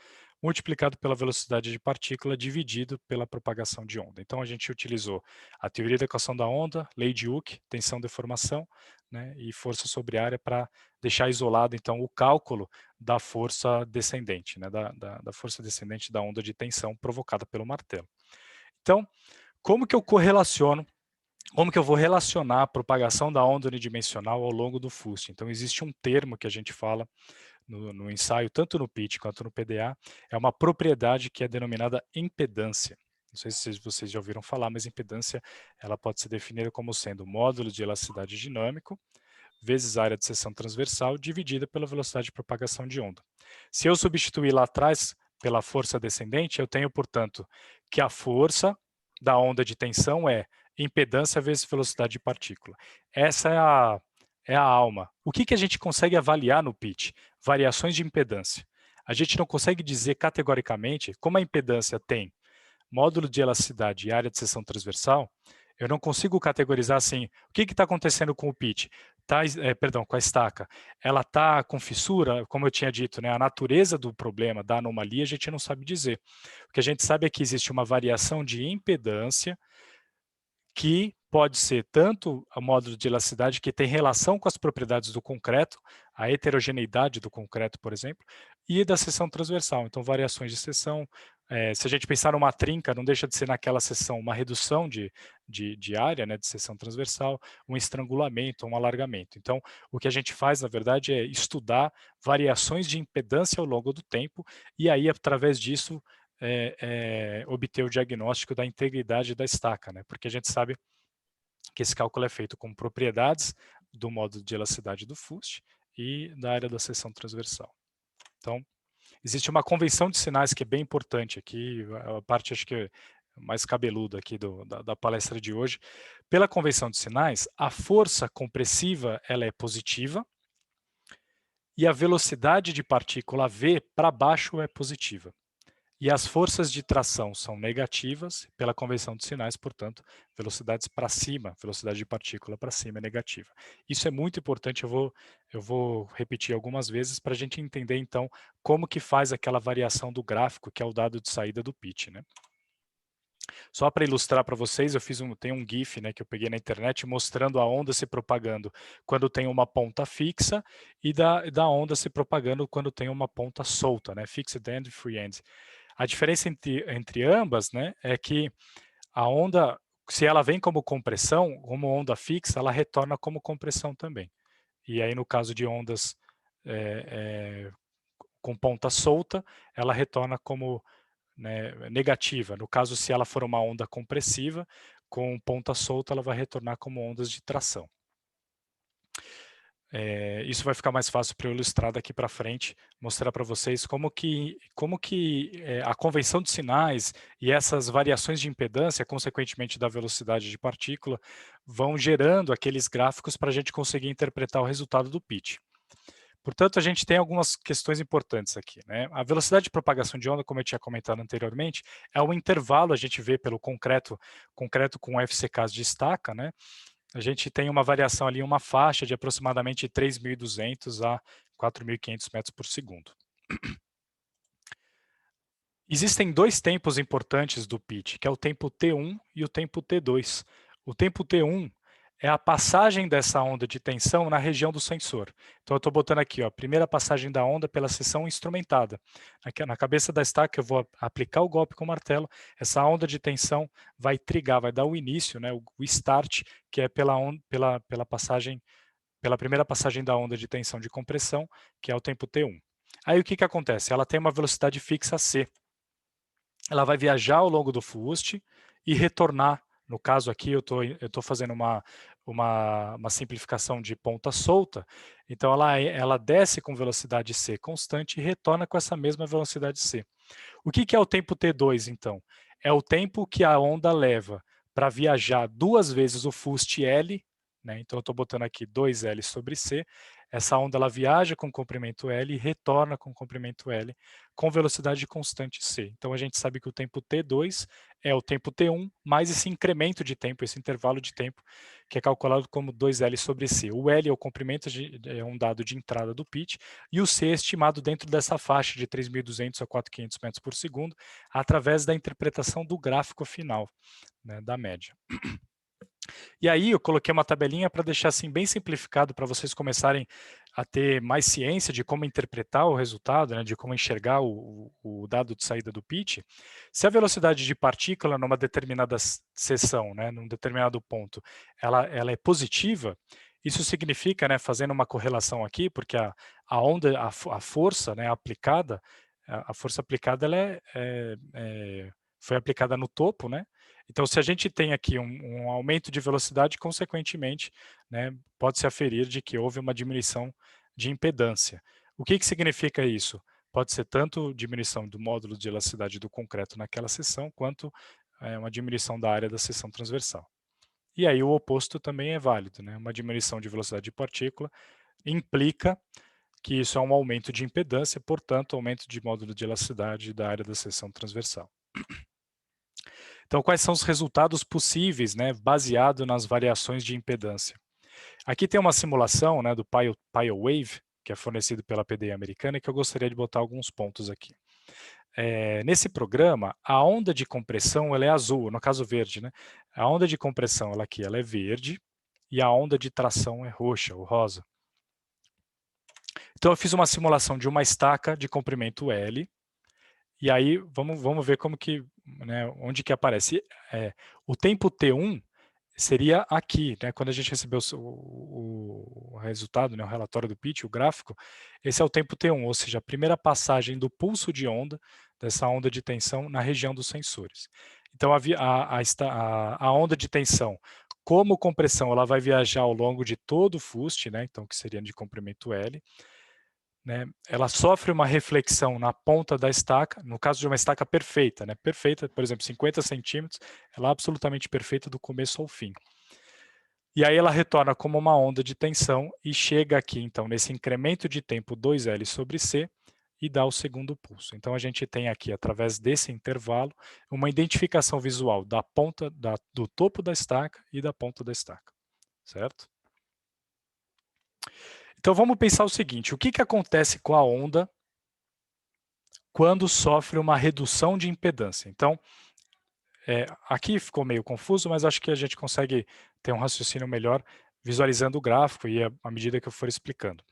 multiplicado pela velocidade de partícula dividido pela propagação de onda. Então a gente utilizou a teoria da equação da onda, lei de Hooke, tensão, deformação, né, e força sobre área para deixar isolado então o cálculo da força descendente, né, da força descendente da onda de tensão provocada pelo martelo. Então, como que eu correlaciono, como que eu vou relacionar a propagação da onda unidimensional ao longo do FUST? Então, existe um termo que a gente fala no ensaio, tanto no pitch quanto no PDA, é uma propriedade que é denominada impedância. Não sei se vocês já ouviram falar, mas impedância ela pode ser definida como sendo o módulo de elasticidade dinâmico vezes a área de seção transversal dividida pela velocidade de propagação de onda. Se eu substituir lá atrás pela força descendente, eu tenho, portanto, que a força da onda de tensão é impedância vezes velocidade de partícula. Essa é a alma. O que a gente consegue avaliar no pitch? Variações de impedância. A gente não consegue dizer categoricamente como a impedância tem módulo de elasticidade e área de seção transversal, eu não consigo categorizar assim, o que está acontecendo com o pitch? Perdão, com a estaca. Ela está com fissura, como eu tinha dito, né, a natureza do problema, da anomalia, a gente não sabe dizer. O que a gente sabe é que existe uma variação de impedância que pode ser tanto o módulo de elasticidade que tem relação com as propriedades do concreto, a heterogeneidade do concreto, por exemplo, e da seção transversal. Então, variações de seção. Se a gente pensar numa trinca, não deixa de ser naquela seção uma redução de área, né, de seção transversal, um estrangulamento, um alargamento. Então, o que a gente faz, na verdade, é estudar variações de impedância ao longo do tempo e aí, através disso, obter o diagnóstico da integridade da estaca, né? Porque a gente sabe que esse cálculo é feito com propriedades do módulo de elasticidade do FUST e da área da seção transversal. Então, existe uma convenção de sinais que é bem importante aqui, a parte acho que é mais cabeluda aqui da palestra de hoje. Pela convenção de sinais, a força compressiva ela é positiva e a velocidade de partícula V para baixo é positiva. E as forças de tração são negativas, pela convenção de sinais, portanto, velocidades para cima, velocidade de partícula para cima é negativa. Isso é muito importante, eu vou repetir algumas vezes para a gente entender, então, como que faz aquela variação do gráfico, que é o dado de saída do pitch, né? Só para ilustrar para vocês, tem um GIF, né, que eu peguei na internet mostrando a onda se propagando quando tem uma ponta fixa e da onda se propagando quando tem uma ponta solta, né, fixed end e free end. A diferença entre ambas, né, é que a onda, se ela vem como compressão, como onda fixa, ela retorna como compressão também. E aí, no caso de ondas com ponta solta, ela retorna como, né, negativa. No caso, se ela for uma onda compressiva, com ponta solta, ela vai retornar como ondas de tração. Isso vai ficar mais fácil para eu ilustrar daqui para frente, mostrar para vocês como que a convenção de sinais e essas variações de impedância, consequentemente da velocidade de partícula, vão gerando aqueles gráficos para a gente conseguir interpretar o resultado do pitch. Portanto, a gente tem algumas questões importantes aqui, né? A velocidade de propagação de onda, como eu tinha comentado anteriormente, é um intervalo, a gente vê pelo concreto com FCKs de estaca, né? A gente tem uma variação ali, uma faixa de aproximadamente 3.200 a 4.500 metros por segundo. Existem dois tempos importantes do pitch, que é o tempo T1 e o tempo T2. O tempo T1 é a passagem dessa onda de tensão na região do sensor. Então, eu estou botando aqui, ó, a primeira passagem da onda pela seção instrumentada. Aqui, na cabeça da estaca, eu vou aplicar o golpe com o martelo. Essa onda de tensão vai trigar, vai dar o início, né, o start, que é pela primeira passagem da onda de tensão de compressão, que é o tempo T1. Aí o que que acontece? Ela tem uma velocidade fixa c. Ela vai viajar ao longo do FUST e retornar. No caso aqui, eu tô fazendo uma simplificação de ponta solta, então ela desce com velocidade c constante e retorna com essa mesma velocidade c. O que que é o tempo t2, então? É o tempo que a onda leva para viajar 2 vezes o FUST L, né? Então eu estou botando aqui 2L sobre C. Essa onda ela viaja com comprimento L e retorna com comprimento L com velocidade constante C. Então a gente sabe que o tempo T2 é o tempo T1 mais esse incremento de tempo, esse intervalo de tempo, que é calculado como 2L sobre C. O L é o comprimento é um dado de entrada do pitch, e o C é estimado dentro dessa faixa de 3.200 a 4.500 metros por segundo, através da interpretação do gráfico final, né, da média. E aí eu coloquei uma tabelinha para deixar assim bem simplificado para vocês começarem a ter mais ciência de como interpretar o resultado, né, de como enxergar o dado de saída do pitch. Se a velocidade de partícula numa determinada seção, né, num determinado ponto, ela é positiva, isso significa, né, fazendo uma correlação aqui, porque a onda, a força, né, aplicada, a força aplicada ela foi aplicada no topo, né? Então, se a gente tem aqui um aumento de velocidade, consequentemente, né, pode-se aferir de que houve uma diminuição de impedância. O que que significa isso? Pode ser tanto diminuição do módulo de elasticidade do concreto naquela seção, quanto uma diminuição da área da seção transversal. E aí o oposto também é válido, né? Uma diminuição de velocidade de partícula implica que isso é um aumento de impedância, portanto, aumento de módulo de elasticidade da área da seção transversal. Então, quais são os resultados possíveis, né, baseado nas variações de impedância? Aqui tem uma simulação, né, do PioWave, que é fornecido pela PDE americana, e que eu gostaria de botar alguns pontos aqui. Nesse programa, a onda de compressão ela é azul, no caso verde, né? A onda de compressão ela é verde e a onda de tração é roxa ou rosa. Então eu fiz uma simulação de uma estaca de comprimento L, e aí vamos ver como que, né, onde que aparece. O tempo T1 seria aqui, né, quando a gente recebeu o resultado, né, o relatório do pitch, o gráfico, esse é o tempo T1, ou seja, a primeira passagem do pulso de onda, dessa onda de tensão na região dos sensores. Então a onda de tensão, como compressão, ela vai viajar ao longo de todo o FUST, né, então que seria de comprimento L, né, ela sofre uma reflexão na ponta da estaca, no caso de uma estaca perfeita, né, perfeita, por exemplo, 50 centímetros, ela é absolutamente perfeita do começo ao fim. E aí ela retorna como uma onda de tensão e chega aqui, então, nesse incremento de tempo 2L sobre C e dá o segundo pulso. Então, a gente tem aqui, através desse intervalo, uma identificação visual da ponta, do topo da estaca e da ponta da estaca, certo? Então, vamos pensar o seguinte, o que que acontece com a onda quando sofre uma redução de impedância? Então, aqui ficou meio confuso, mas acho que a gente consegue ter um raciocínio melhor visualizando o gráfico e à medida que eu for explicando.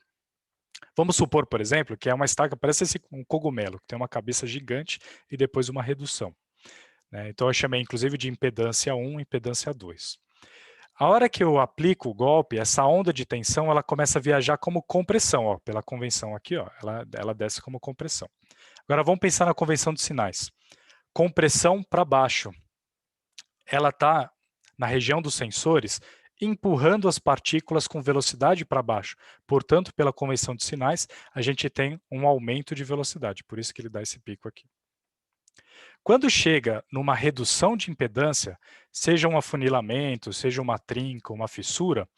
Vamos supor, por exemplo, que é uma estaca, parece um cogumelo, que tem uma cabeça gigante e depois uma redução, né? Então eu chamei inclusive de impedância 1 e impedância 2. A hora que eu aplico o golpe, essa onda de tensão ela começa a viajar como compressão, ó, pela convenção aqui, ó, ela desce como compressão. Agora vamos pensar na convenção de sinais. Compressão para baixo. Ela está na região dos sensores, empurrando as partículas com velocidade para baixo. Portanto, pela convenção de sinais, a gente tem um aumento de velocidade, por isso que ele dá esse pico aqui. Quando chega numa redução de impedância, seja um afunilamento, seja uma trinca, uma fissura,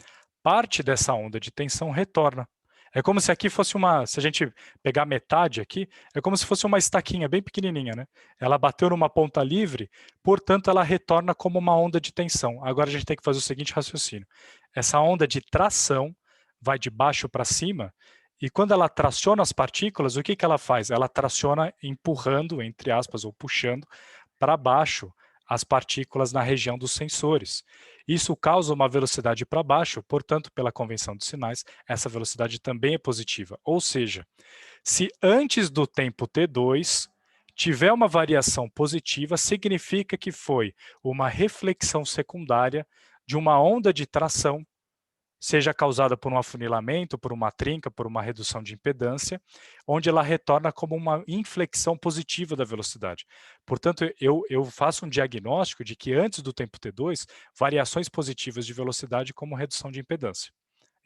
parte dessa onda de tensão retorna. É como se aqui fosse se a gente pegar metade aqui, é como se fosse uma estaquinha bem pequenininha, né? Ela bateu numa ponta livre, portanto ela retorna como uma onda de tensão. Agora a gente tem que fazer o seguinte raciocínio. Essa onda de tração vai de baixo para cima, e quando ela traciona as partículas, o que que ela faz? Ela traciona empurrando, entre aspas, ou puxando para baixo as partículas na região dos sensores. Isso causa uma velocidade para baixo, portanto, pela convenção de sinais, essa velocidade também é positiva. Ou seja, se antes do tempo T2 tiver uma variação positiva, significa que foi uma reflexão secundária de uma onda de tração seja causada por um afunilamento, por uma trinca, por uma redução de impedância, onde ela retorna como uma inflexão positiva da velocidade. Portanto, eu faço um diagnóstico de que antes do tempo T2, variações positivas de velocidade como redução de impedância.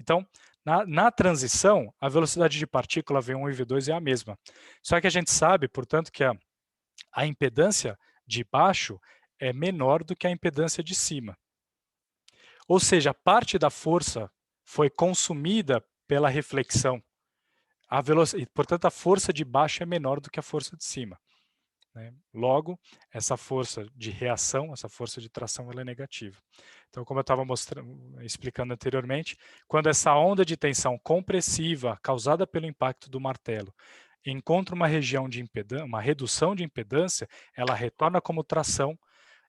Então, na transição, a velocidade de partícula V1 e V2 é a mesma. Só que a gente sabe, portanto, que a impedância de baixo é menor do que a impedância de cima. Ou seja, parte da força foi consumida pela reflexão. Portanto, a força de baixo é menor do que a força de cima. Né? Logo, essa força de reação, essa força de tração, ela é negativa. Então, como eu estava explicando anteriormente, quando essa onda de tensão compressiva causada pelo impacto do martelo encontra uma região de impedância, uma redução de impedância, ela retorna como tração,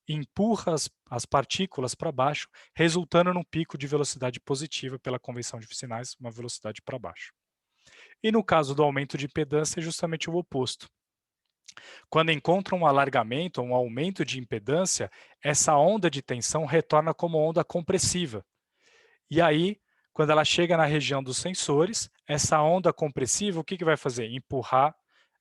empurra as partículas para baixo, resultando num pico de velocidade positiva pela convenção de sinais, uma velocidade para baixo. E no caso do aumento de impedância, é justamente o oposto. Quando encontra um alargamento, um aumento de impedância, essa onda de tensão retorna como onda compressiva. E aí, quando ela chega na região dos sensores, essa onda compressiva, o que vai fazer? Empurrar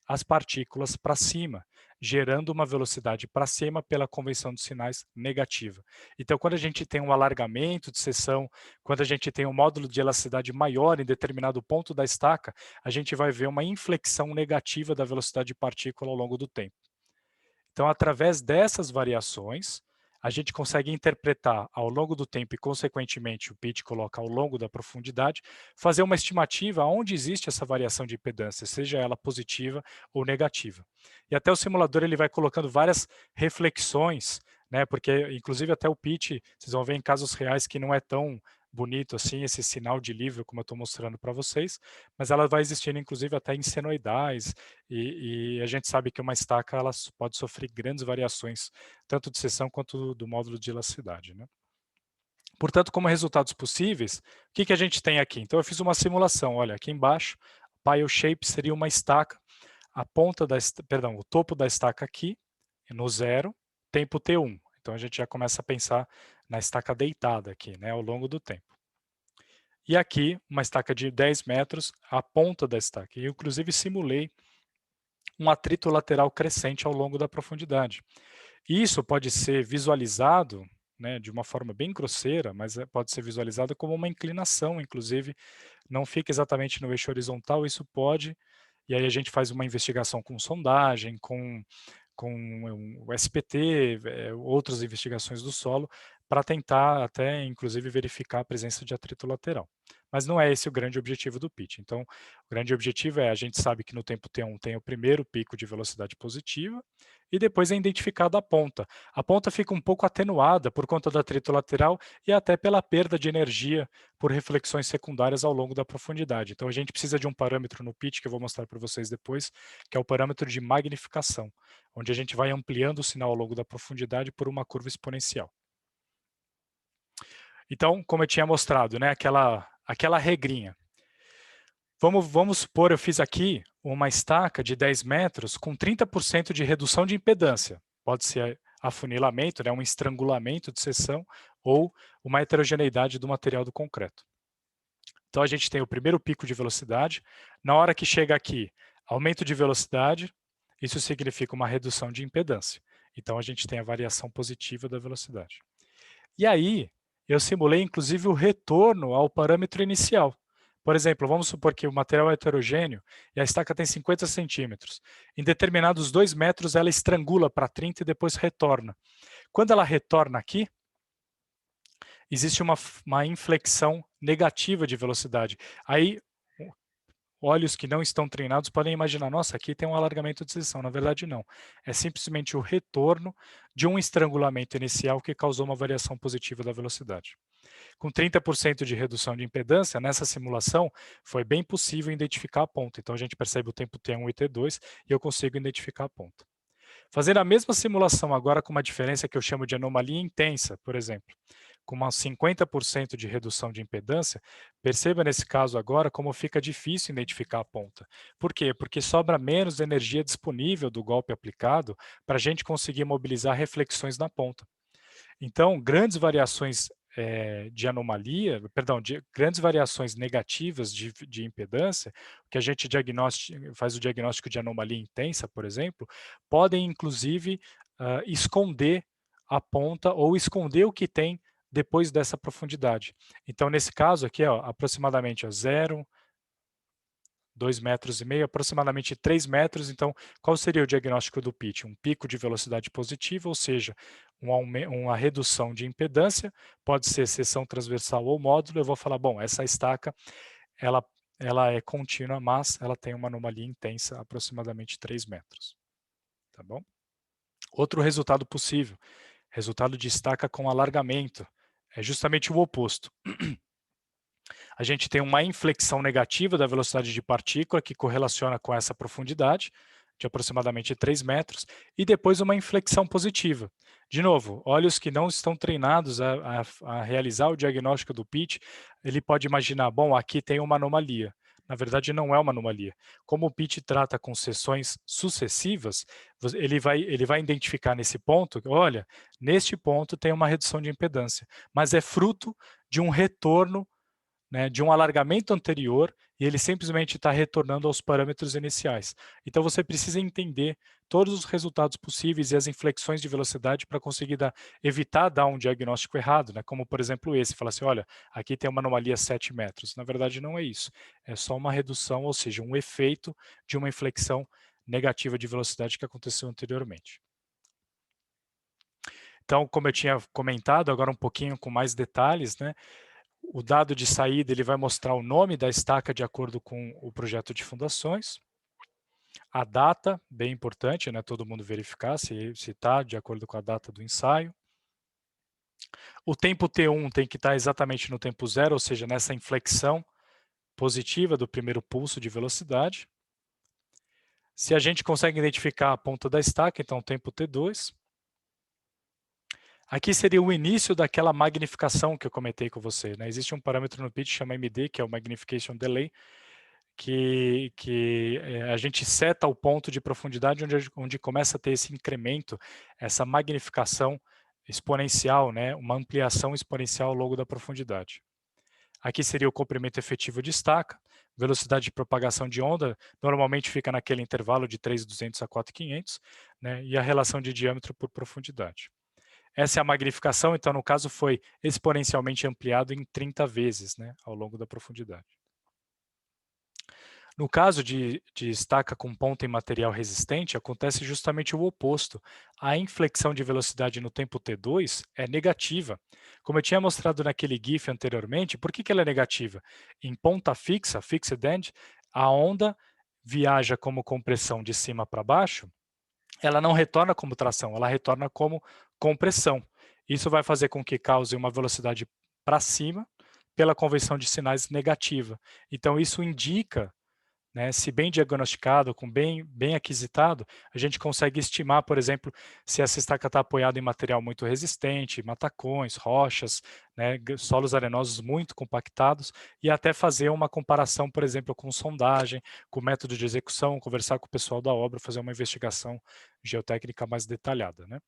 as partículas para cima, gerando uma velocidade para cima pela convenção dos sinais negativa. Então, quando a gente tem um alargamento de seção, quando a gente tem um módulo de elasticidade maior em determinado ponto da estaca, a gente vai ver uma inflexão negativa da velocidade de partícula ao longo do tempo. Então, através dessas variações, a gente consegue interpretar ao longo do tempo e, consequentemente, o Pitt coloca ao longo da profundidade, fazer uma estimativa onde existe essa variação de impedância, seja ela positiva ou negativa. E até o simulador ele vai colocando várias reflexões, né, porque, inclusive, até o Pitt, vocês vão ver em casos reais que não é tão bonito assim, esse sinal de livro, como eu estou mostrando para vocês, mas ela vai existindo, inclusive, até em senoidais, e a gente sabe que uma estaca ela pode sofrer grandes variações, tanto de seção quanto do módulo de elasticidade. Né? Portanto, como resultados possíveis, o que a gente tem aqui? Então, eu fiz uma simulação, olha, aqui embaixo, pile shape seria uma estaca, a ponta da, perdão, o topo da estaca aqui, no zero, tempo T1. Então, a gente já começa a pensar na estaca deitada aqui, né, ao longo do tempo. E aqui, uma estaca de 10 metros, a ponta da estaca. Eu, inclusive, simulei um atrito lateral crescente ao longo da profundidade. Isso pode ser visualizado, né, de uma forma bem grosseira, mas pode ser visualizado como uma inclinação, inclusive, não fica exatamente no eixo horizontal, isso pode, e aí a gente faz uma investigação com sondagem, com o SPT, outras investigações do solo, para tentar até, inclusive, verificar a presença de atrito lateral. Mas não é esse o grande objetivo do pitch. Então, o grande objetivo é, a gente sabe que no tempo T1 tem o primeiro pico de velocidade positiva, e depois é identificada a ponta. A ponta fica um pouco atenuada por conta do atrito lateral e até pela perda de energia por reflexões secundárias ao longo da profundidade. Então, a gente precisa de um parâmetro no pitch, que eu vou mostrar para vocês depois, que é o parâmetro de magnificação, onde a gente vai ampliando o sinal ao longo da profundidade por uma curva exponencial. Então, como eu tinha mostrado, né, aquela regrinha. Vamos supor, eu fiz aqui uma estaca de 10 metros com 30% de redução de impedância. Pode ser afunilamento, né, um estrangulamento de seção, ou uma heterogeneidade do material do concreto. Então, a gente tem o primeiro pico de velocidade. Na hora que chega aqui, aumento de velocidade, isso significa uma redução de impedância. Então, a gente tem a variação positiva da velocidade. E aí, eu simulei, inclusive, o retorno ao parâmetro inicial. Por exemplo, vamos supor que o material é heterogêneo e a estaca tem 50 centímetros. Em determinados 2 metros, ela estrangula para 30 e depois retorna. Quando ela retorna aqui, existe uma inflexão negativa de velocidade. Aí, olhos que não estão treinados podem imaginar, nossa, aqui tem um alargamento de seção. Na verdade, não. É simplesmente o retorno de um estrangulamento inicial que causou uma variação positiva da velocidade. Com 30% de redução de impedância, nessa simulação, foi bem possível identificar a ponta. Então, a gente percebe o tempo T1 e T2 e eu consigo identificar a ponta. Fazendo a mesma simulação agora com uma diferença que eu chamo de anomalia intensa, por exemplo, com uma 50% de redução de impedância, perceba nesse caso agora como fica difícil identificar a ponta. Por quê? Porque sobra menos energia disponível do golpe aplicado para a gente conseguir mobilizar reflexões na ponta. Então, grandes variações de anomalia, perdão, de grandes variações negativas de impedância, que a gente faz o diagnóstico de anomalia intensa, por exemplo, podem inclusive esconder a ponta ou esconder o que tem depois dessa profundidade. Então, nesse caso aqui, ó, aproximadamente 0, 2,5 metros, aproximadamente 3 metros. Então, qual seria o diagnóstico do pitch? Um pico de velocidade positiva, ou seja, uma redução de impedância, pode ser seção transversal ou módulo. Eu vou falar, bom, essa estaca, ela é contínua, mas ela tem uma anomalia intensa, aproximadamente 3 metros. Tá bom? Outro resultado possível, resultado de estaca com alargamento, é justamente o oposto. A gente tem uma inflexão negativa da velocidade de partícula que correlaciona com essa profundidade, de aproximadamente 3 metros, e depois uma inflexão positiva. De novo, olhos que não estão treinados a realizar o diagnóstico do pitch, ele pode imaginar, bom, aqui tem uma anomalia. Na verdade, não é uma anomalia. Como o pitch trata com seções sucessivas, ele vai identificar nesse ponto, olha, neste ponto tem uma redução de impedância, mas é fruto de um retorno, né, de um alargamento anterior, e ele simplesmente está retornando aos parâmetros iniciais. Então, você precisa entender todos os resultados possíveis e as inflexões de velocidade para conseguir evitar dar um diagnóstico errado, né? Como, por exemplo, esse, falar assim, olha, aqui tem uma anomalia 7 metros. Na verdade, não é isso. É só uma redução, ou seja, um efeito de uma inflexão negativa de velocidade que aconteceu anteriormente. Então, como eu tinha comentado, agora um pouquinho com mais detalhes, né? O dado de saída ele vai mostrar o nome da estaca de acordo com o projeto de fundações. A data, bem importante, né? Todo mundo verificar se está de acordo com a data do ensaio. O tempo T1 tem que estar exatamente no tempo zero, ou seja, nessa inflexão positiva do primeiro pulso de velocidade. Se a gente consegue identificar a ponta da estaca, então o tempo T2. Aqui seria o início daquela magnificação que eu comentei com você, né? Existe um parâmetro no pitch que chama MD, que é o Magnification Delay, que a gente seta o ponto de profundidade onde começa a ter esse incremento, essa magnificação exponencial, né? Uma ampliação exponencial ao longo da profundidade. Aqui seria o comprimento efetivo de estaca, velocidade de propagação de onda, normalmente fica naquele intervalo de 3.200 a 4.500, né? E a relação de diâmetro por profundidade. Essa é a magnificação, então, no caso, foi exponencialmente ampliado em 30 vezes, né, ao longo da profundidade. No caso de estaca com ponta em material resistente, acontece justamente o oposto. A inflexão de velocidade no tempo T2 é negativa. Como eu tinha mostrado naquele GIF anteriormente, por que ela é negativa? Em ponta fixa, fixed end, a onda viaja como compressão de cima para baixo, ela não retorna como tração, ela retorna como compressão. Isso vai fazer com que cause uma velocidade para cima pela convenção de sinais negativa. Então, isso indica, né, se bem diagnosticado, com bem aquisitado, a gente consegue estimar, por exemplo, se essa estaca está apoiada em material muito resistente, matacões, rochas, né, solos arenosos muito compactados, e até fazer uma comparação, por exemplo, com sondagem, com método de execução, conversar com o pessoal da obra, fazer uma investigação geotécnica mais detalhada, né?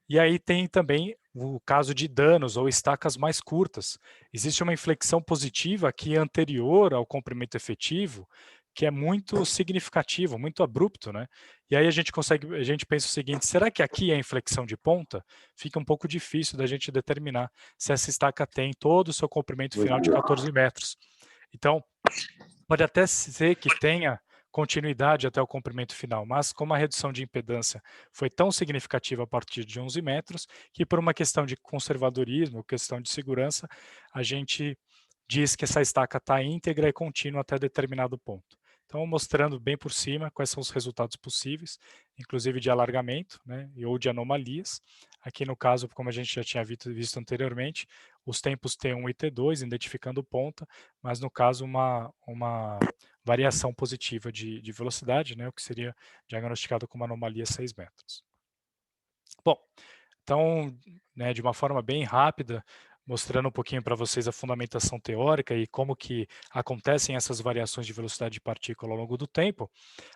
E aí tem também o caso de danos ou estacas mais curtas. Existe uma inflexão positiva que é anterior ao comprimento efetivo, que é muito significativo, muito abrupto, né? E aí a gente pensa o seguinte, será que aqui é a inflexão de ponta? Fica um pouco difícil da gente determinar se essa estaca tem todo o seu comprimento final de 14 metros. Então, pode até ser que tenha continuidade até o comprimento final, mas como a redução de impedância foi tão significativa a partir de 11 metros, que por uma questão de conservadorismo, questão de segurança, a gente diz que essa estaca está íntegra e contínua até determinado ponto. Então, mostrando bem por cima quais são os resultados possíveis, inclusive de alargamento, né, ou de anomalias. Aqui no caso, como a gente já tinha visto anteriormente, os tempos T1 e T2, identificando ponta, mas no caso uma variação positiva de velocidade, né, o que seria diagnosticado como anomalia 6 metros. Bom, então, né, de uma forma bem rápida, mostrando um pouquinho para vocês a fundamentação teórica e como que acontecem essas variações de velocidade de partícula ao longo do tempo.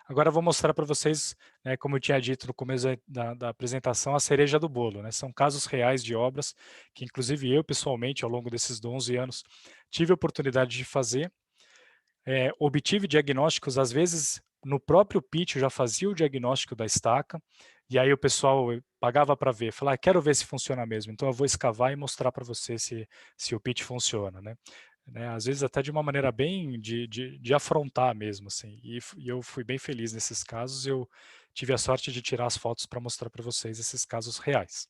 Agora eu vou mostrar para vocês, né, como eu tinha dito no começo da apresentação, a cereja do bolo, né? São casos reais de obras que, inclusive, eu pessoalmente, ao longo desses 11 anos, tive a oportunidade de fazer. Obtive diagnósticos, às vezes, no próprio pitch eu já fazia o diagnóstico da estaca, e aí o pessoal pagava para ver, falava, quero ver se funciona mesmo, então eu vou escavar e mostrar para você se o pitch funciona, né? Às vezes até de uma maneira bem de afrontar mesmo, assim, e eu fui bem feliz nesses casos, eu tive a sorte de tirar as fotos para mostrar para vocês esses casos reais.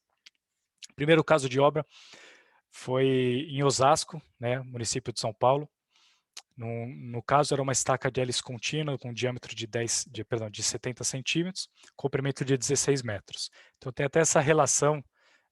O primeiro caso de obra foi em Osasco, né, município de São Paulo. No caso, era uma estaca de hélice contínua com diâmetro de 70 centímetros, comprimento de 16 metros. Então, tem até essa relação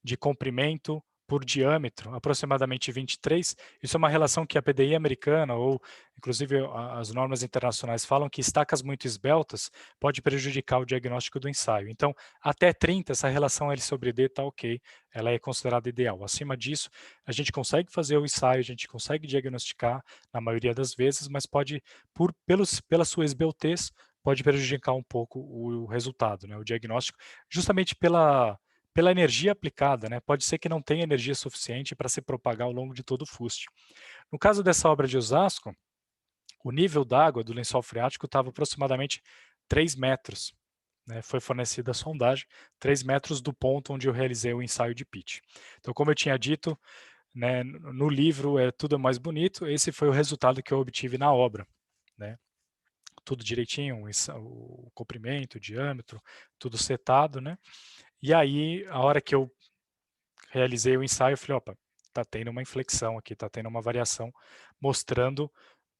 de comprimento por diâmetro, aproximadamente 23. Isso é uma relação que a PDI americana, ou inclusive as normas internacionais, falam que estacas muito esbeltas pode prejudicar o diagnóstico do ensaio. Então, até 30, essa relação L sobre D está ok, ela é considerada ideal. Acima disso, a gente consegue fazer o ensaio, a gente consegue diagnosticar, na maioria das vezes, mas pode, pela sua esbeltez, pode prejudicar um pouco o resultado, né, o diagnóstico, justamente pela energia aplicada, né? Pode ser que não tenha energia suficiente para se propagar ao longo de todo o fuste. No caso dessa obra de Osasco, o nível d'água do lençol freático estava aproximadamente 3 metros. Né? Foi fornecida a sondagem, 3 metros do ponto onde eu realizei o ensaio de pitch. Então, como eu tinha dito, né, no livro é tudo mais bonito, esse foi o resultado que eu obtive na obra. Né? Tudo direitinho, o comprimento, o diâmetro, tudo setado, né? E aí, a hora que eu realizei o ensaio, eu falei, opa, tá tendo uma inflexão aqui, tá tendo uma variação, mostrando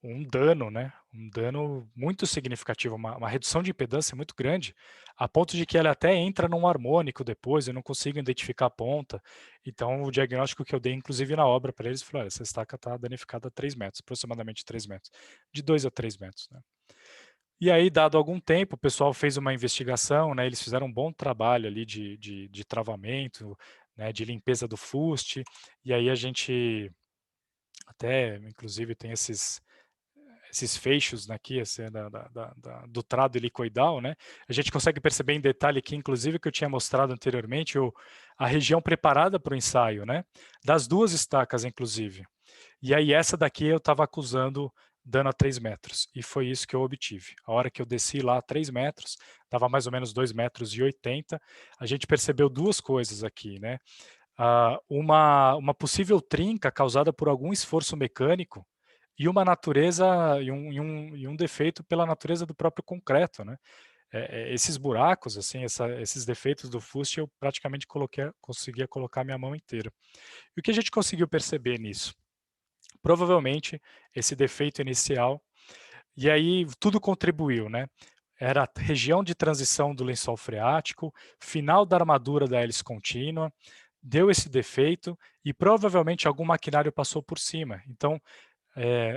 um dano, né? Um dano muito significativo, uma redução de impedância muito grande, a ponto de que ela até entra num harmônico depois, eu não consigo identificar a ponta. Então, o diagnóstico que eu dei, inclusive na obra para eles, falou, olha, essa estaca está danificada a 3 metros, aproximadamente 3 metros, de 2 a 3 metros, né? E aí, dado algum tempo, o pessoal fez uma investigação, né, eles fizeram um bom trabalho ali de travamento, né, de limpeza do fuste, e aí a gente até, inclusive, tem esses feixes aqui, assim, do trado helicoidal, né? A gente consegue perceber em detalhe aqui, inclusive, que eu tinha mostrado anteriormente, a região preparada para o ensaio, né? Das duas estacas, inclusive. E aí essa daqui eu estava acusando dano a 3 metros, e foi isso que eu obtive. A hora que eu desci lá a 3 metros, estava mais ou menos 2,80 metros, a gente percebeu duas coisas aqui, né? Uma possível trinca causada por algum esforço mecânico e uma natureza e um defeito pela natureza do próprio concreto, né? Esses buracos, assim, esses defeitos do fuste, eu praticamente conseguia colocar minha mão inteira. E o que a gente conseguiu perceber nisso? Provavelmente esse defeito inicial, e aí tudo contribuiu, né? Era a região de transição do lençol freático, final da armadura da hélice contínua, deu esse defeito e provavelmente algum maquinário passou por cima. Então,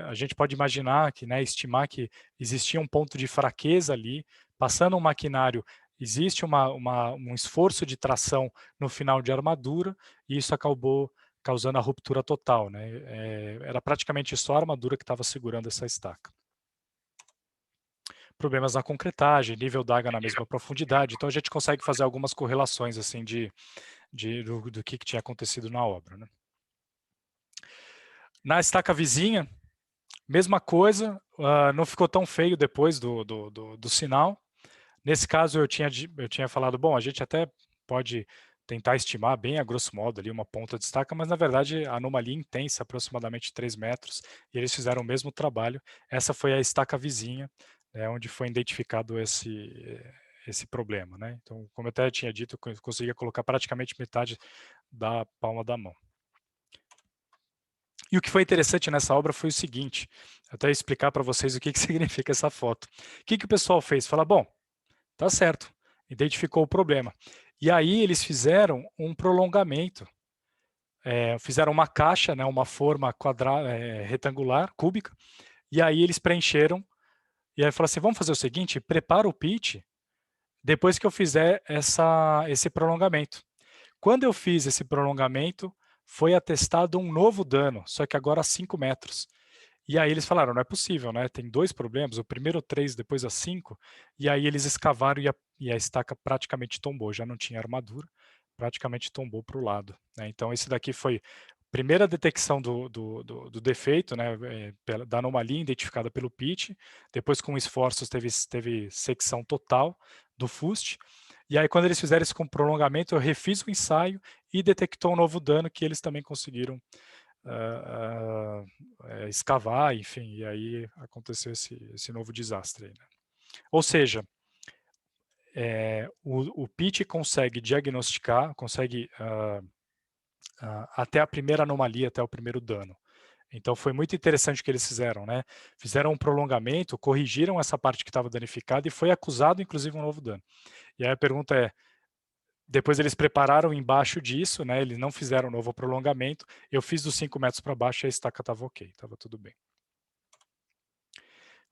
a gente pode imaginar que, né, estimar que existia um ponto de fraqueza ali, passando um maquinário, existe um esforço de tração no final de armadura, e isso acabou causando a ruptura total, né? Era praticamente só a armadura que estava segurando essa estaca. Problemas na concretagem, nível d'água na mesma profundidade, então a gente consegue fazer algumas correlações assim do que tinha acontecido na obra, né? Na estaca vizinha, mesma coisa, não ficou tão feio depois do sinal. Nesse caso, eu tinha falado, bom, a gente até pode tentar estimar bem a grosso modo ali uma ponta de estaca, mas na verdade a anomalia intensa, aproximadamente 3 metros, e eles fizeram o mesmo trabalho. Essa foi a estaca vizinha, né, onde foi identificado esse problema, né? Então, como eu até tinha dito, eu conseguia colocar praticamente metade da palma da mão. E o que foi interessante nessa obra foi o seguinte, até explicar para vocês o que significa essa foto. O que o pessoal fez? Fala, bom, tá certo, identificou o problema. E aí eles fizeram um prolongamento, fizeram uma caixa, né, uma forma retangular, cúbica, e aí eles preencheram, e aí falaram assim, vamos fazer o seguinte, prepara o pitch depois que eu fizer esse prolongamento. Quando eu fiz esse prolongamento, foi atestado um novo dano, só que agora a 5 metros. E aí eles falaram, não é possível, né? Tem 2 problemas, o primeiro 3, depois a 5, e aí eles escavaram e a estaca praticamente tombou, já não tinha armadura, praticamente tombou para o lado, né? Então esse daqui foi a primeira detecção do defeito, né, da anomalia identificada pelo pitch, depois com esforços teve secção total do fuste, e aí quando eles fizeram isso com prolongamento, eu refiz o ensaio e detectou um novo dano que eles também conseguiram escavar, enfim, e aí aconteceu esse novo desastre aí, né? Ou seja, o pitch consegue diagnosticar, consegue até a primeira anomalia, até o primeiro dano. Então foi muito interessante o que eles fizeram, né? Fizeram um prolongamento, corrigiram essa parte que estava danificada e foi acusado, inclusive, um novo dano. E aí a pergunta é, depois eles prepararam embaixo disso, né? Eles não fizeram um novo prolongamento. Eu fiz dos 5 metros para baixo e a estaca estava ok, estava tudo bem.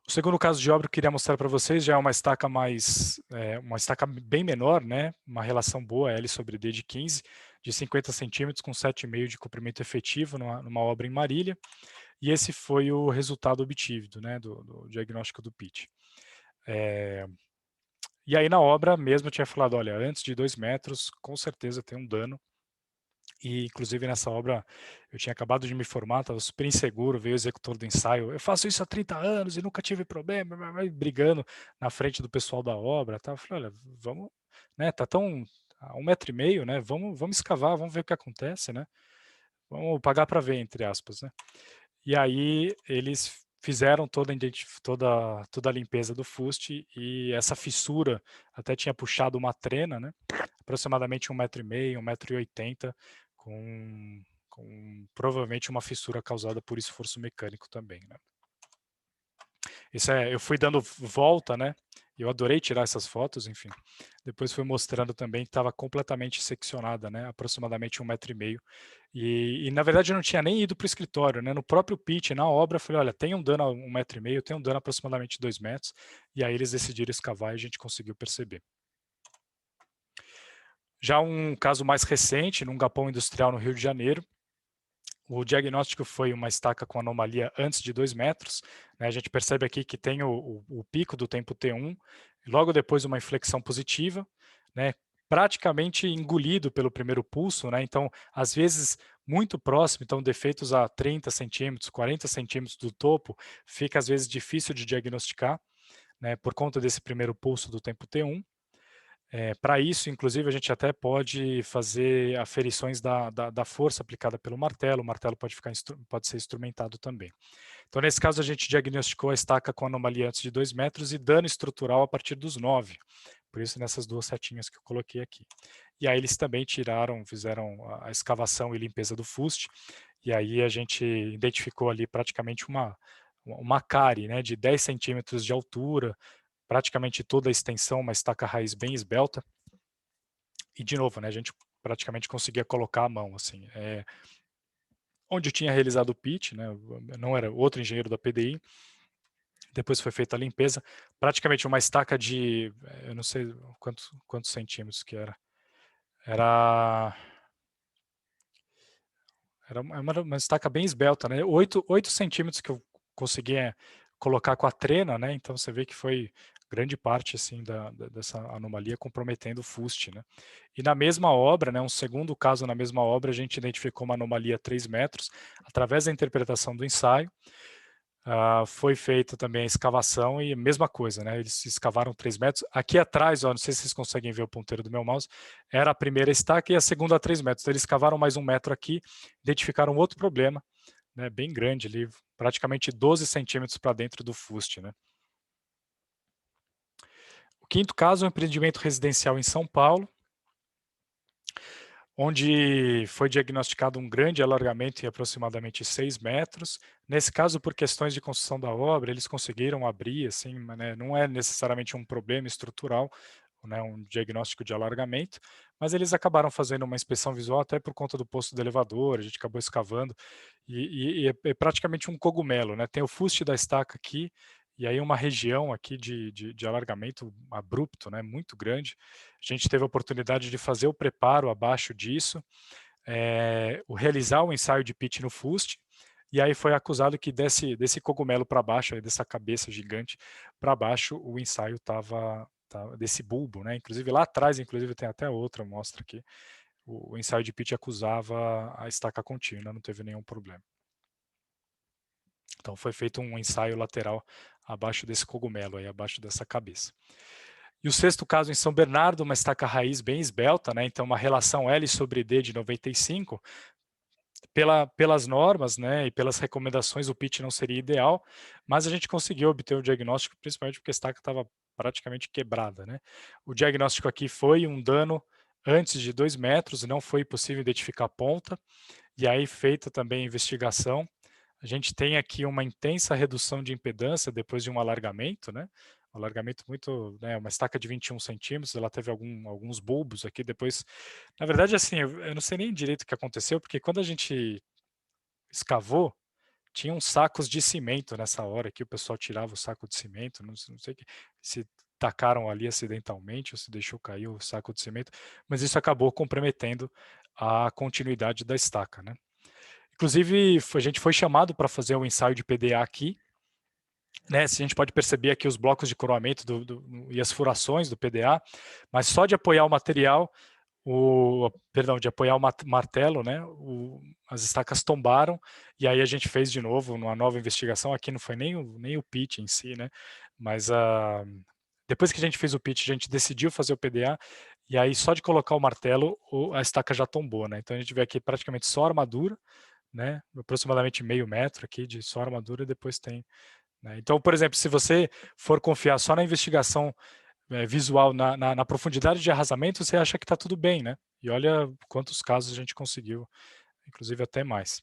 O segundo caso de obra que eu queria mostrar para vocês já é uma estaca uma estaca bem menor, né? Uma relação boa L sobre D de 15, de 50 centímetros com 7,5 de comprimento efetivo numa obra em Marília. E esse foi o resultado obtido, né? Do diagnóstico do pitch. E aí na obra mesmo eu tinha falado, olha, antes de 2 metros, com certeza tem um dano. E, inclusive, nessa obra, eu tinha acabado de me formar, estava super inseguro, veio o executor do ensaio, eu faço isso há 30 anos e nunca tive problema, brigando na frente do pessoal da obra, tá? Eu falei, olha, vamos, né, tá tão a 1,5 metro, né, vamos escavar, vamos ver o que acontece, né? Vamos pagar para ver, entre aspas, né? E aí eles fizeram toda a limpeza do fuste e essa fissura até tinha puxado uma trena, né? Aproximadamente 1,5 metro, 1,80 m, com provavelmente uma fissura causada por esforço mecânico também, né? Eu fui dando volta, né? Eu adorei tirar essas fotos, enfim. Depois fui mostrando também que estava completamente seccionada, né? Aproximadamente 1,5 m. E na verdade eu não tinha nem ido para o escritório, né? No próprio pitch, na obra, eu falei, olha, tem um dano a 1,5 m, tem um dano a aproximadamente 2 metros. E aí eles decidiram escavar e a gente conseguiu perceber. Já um caso mais recente, num galpão industrial no Rio de Janeiro, o diagnóstico foi uma estaca com anomalia antes de 2 metros. Né? A gente percebe aqui que tem o pico do tempo T1, logo depois uma inflexão positiva, né? Praticamente engolido pelo primeiro pulso, né? Então, às vezes, muito próximo, então defeitos a 30 centímetros, 40 centímetros do topo, fica às vezes difícil de diagnosticar, né? Por conta desse primeiro pulso do tempo T1. Para isso, inclusive, a gente até pode fazer aferições da força aplicada pelo martelo, o martelo pode ser instrumentado também. Então, nesse caso, a gente diagnosticou a estaca com anomalia antes de 2 metros e dano estrutural a partir dos 9, por isso nessas duas setinhas que eu coloquei aqui. E aí eles também fizeram a escavação e limpeza do fuste, e aí a gente identificou ali praticamente uma cárie, né, de 10 centímetros de altura, praticamente toda a extensão, uma estaca raiz bem esbelta. E de novo, né, a gente praticamente conseguia colocar a mão, assim. Onde eu tinha realizado o pitch, né, não era outro engenheiro da PDI, depois foi feita a limpeza, praticamente uma estaca de, eu não sei quantos centímetros que era uma estaca bem esbelta, né, 8 centímetros que eu conseguia colocar com a trena, né, então você vê que foi grande parte assim dessa anomalia comprometendo o fuste, né. E na mesma obra, né, um segundo caso na mesma obra, a gente identificou uma anomalia a 3 metros, através da interpretação do ensaio, foi feita também a escavação e a mesma coisa, né, eles escavaram 3 metros. Aqui atrás, ó, não sei se vocês conseguem ver o ponteiro do meu mouse, era a primeira estaca e a segunda a 3 metros. Então, eles escavaram mais 1 metro aqui, identificaram outro problema, né, bem grande ali, praticamente 12 centímetros para dentro do fuste, né. O quinto caso é um empreendimento residencial em São Paulo, onde foi diagnosticado um grande alargamento em aproximadamente 6 metros. Nesse caso, por questões de construção da obra, eles conseguiram abrir, assim, né, não é necessariamente um problema estrutural, né, um diagnóstico de alargamento, mas eles acabaram fazendo uma inspeção visual até por conta do posto do elevador, a gente acabou escavando, e é praticamente um cogumelo, né? Tem o fuste da estaca aqui, e aí uma região aqui de alargamento abrupto, né, muito grande. A gente teve a oportunidade de fazer o preparo abaixo disso, o realizar o ensaio de pitch no FUST, e aí foi acusado que desse cogumelo para baixo, aí dessa cabeça gigante para baixo, o ensaio estava desse bulbo, né? Inclusive lá atrás, inclusive tem até outra mostra aqui, o ensaio de pitch acusava a estaca contínua, não teve nenhum problema. Então foi feito um ensaio lateral abaixo desse cogumelo, aí, abaixo dessa cabeça. E o sexto caso em São Bernardo, uma estaca raiz bem esbelta, né? Então uma relação L sobre D de 95, pelas normas, né, e pelas recomendações, o pitch não seria ideal, mas a gente conseguiu obter o diagnóstico, principalmente porque a estaca estava praticamente quebrada, né? O diagnóstico aqui foi um dano antes de 2 metros, não foi possível identificar a ponta, e aí feita também a investigação, a gente tem aqui uma intensa redução de impedância depois de um alargamento, né? Um alargamento muito, né, uma estaca de 21 centímetros, ela teve alguns bulbos aqui depois. Na verdade, assim, eu não sei nem direito o que aconteceu, porque quando a gente escavou, tinha uns sacos de cimento nessa hora que o pessoal tirava o saco de cimento, não sei se tacaram ali acidentalmente ou se deixou cair o saco de cimento, mas isso acabou comprometendo a continuidade da estaca, né? Inclusive, a gente foi chamado para fazer um ensaio de PDA aqui, né? Se a gente pode perceber aqui os blocos de coroamento e as furações do PDA, mas só de apoiar o material, de apoiar o martelo, né? As estacas tombaram, e aí a gente fez de novo uma nova investigação. Aqui não foi nem o pitch em si, né? Mas depois que a gente fez o pitch, a gente decidiu fazer o PDA, e aí só de colocar o martelo, a estaca já tombou, né? Então a gente vê aqui praticamente só armadura, né? Aproximadamente meio metro aqui de só armadura, e depois tem, né? Então, por exemplo, se você for confiar só na investigação visual, na profundidade de arrasamento, você acha que está tudo bem, né? E olha quantos casos a gente conseguiu, inclusive até mais.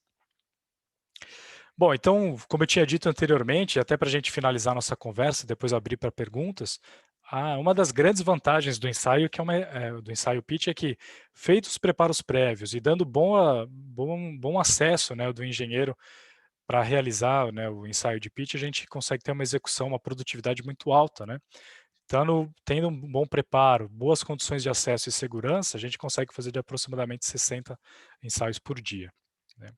Bom, então, como eu tinha dito anteriormente, até para a gente finalizar nossa conversa, depois abrir para perguntas, uma das grandes vantagens do ensaio, do ensaio pitch, é que, feitos os preparos prévios e dando bom acesso, né, do engenheiro para realizar, né, o ensaio de pitch, a gente consegue ter uma execução, uma produtividade muito alta, né? Tendo um bom preparo, boas condições de acesso e segurança, a gente consegue fazer de aproximadamente 60 ensaios por dia, né?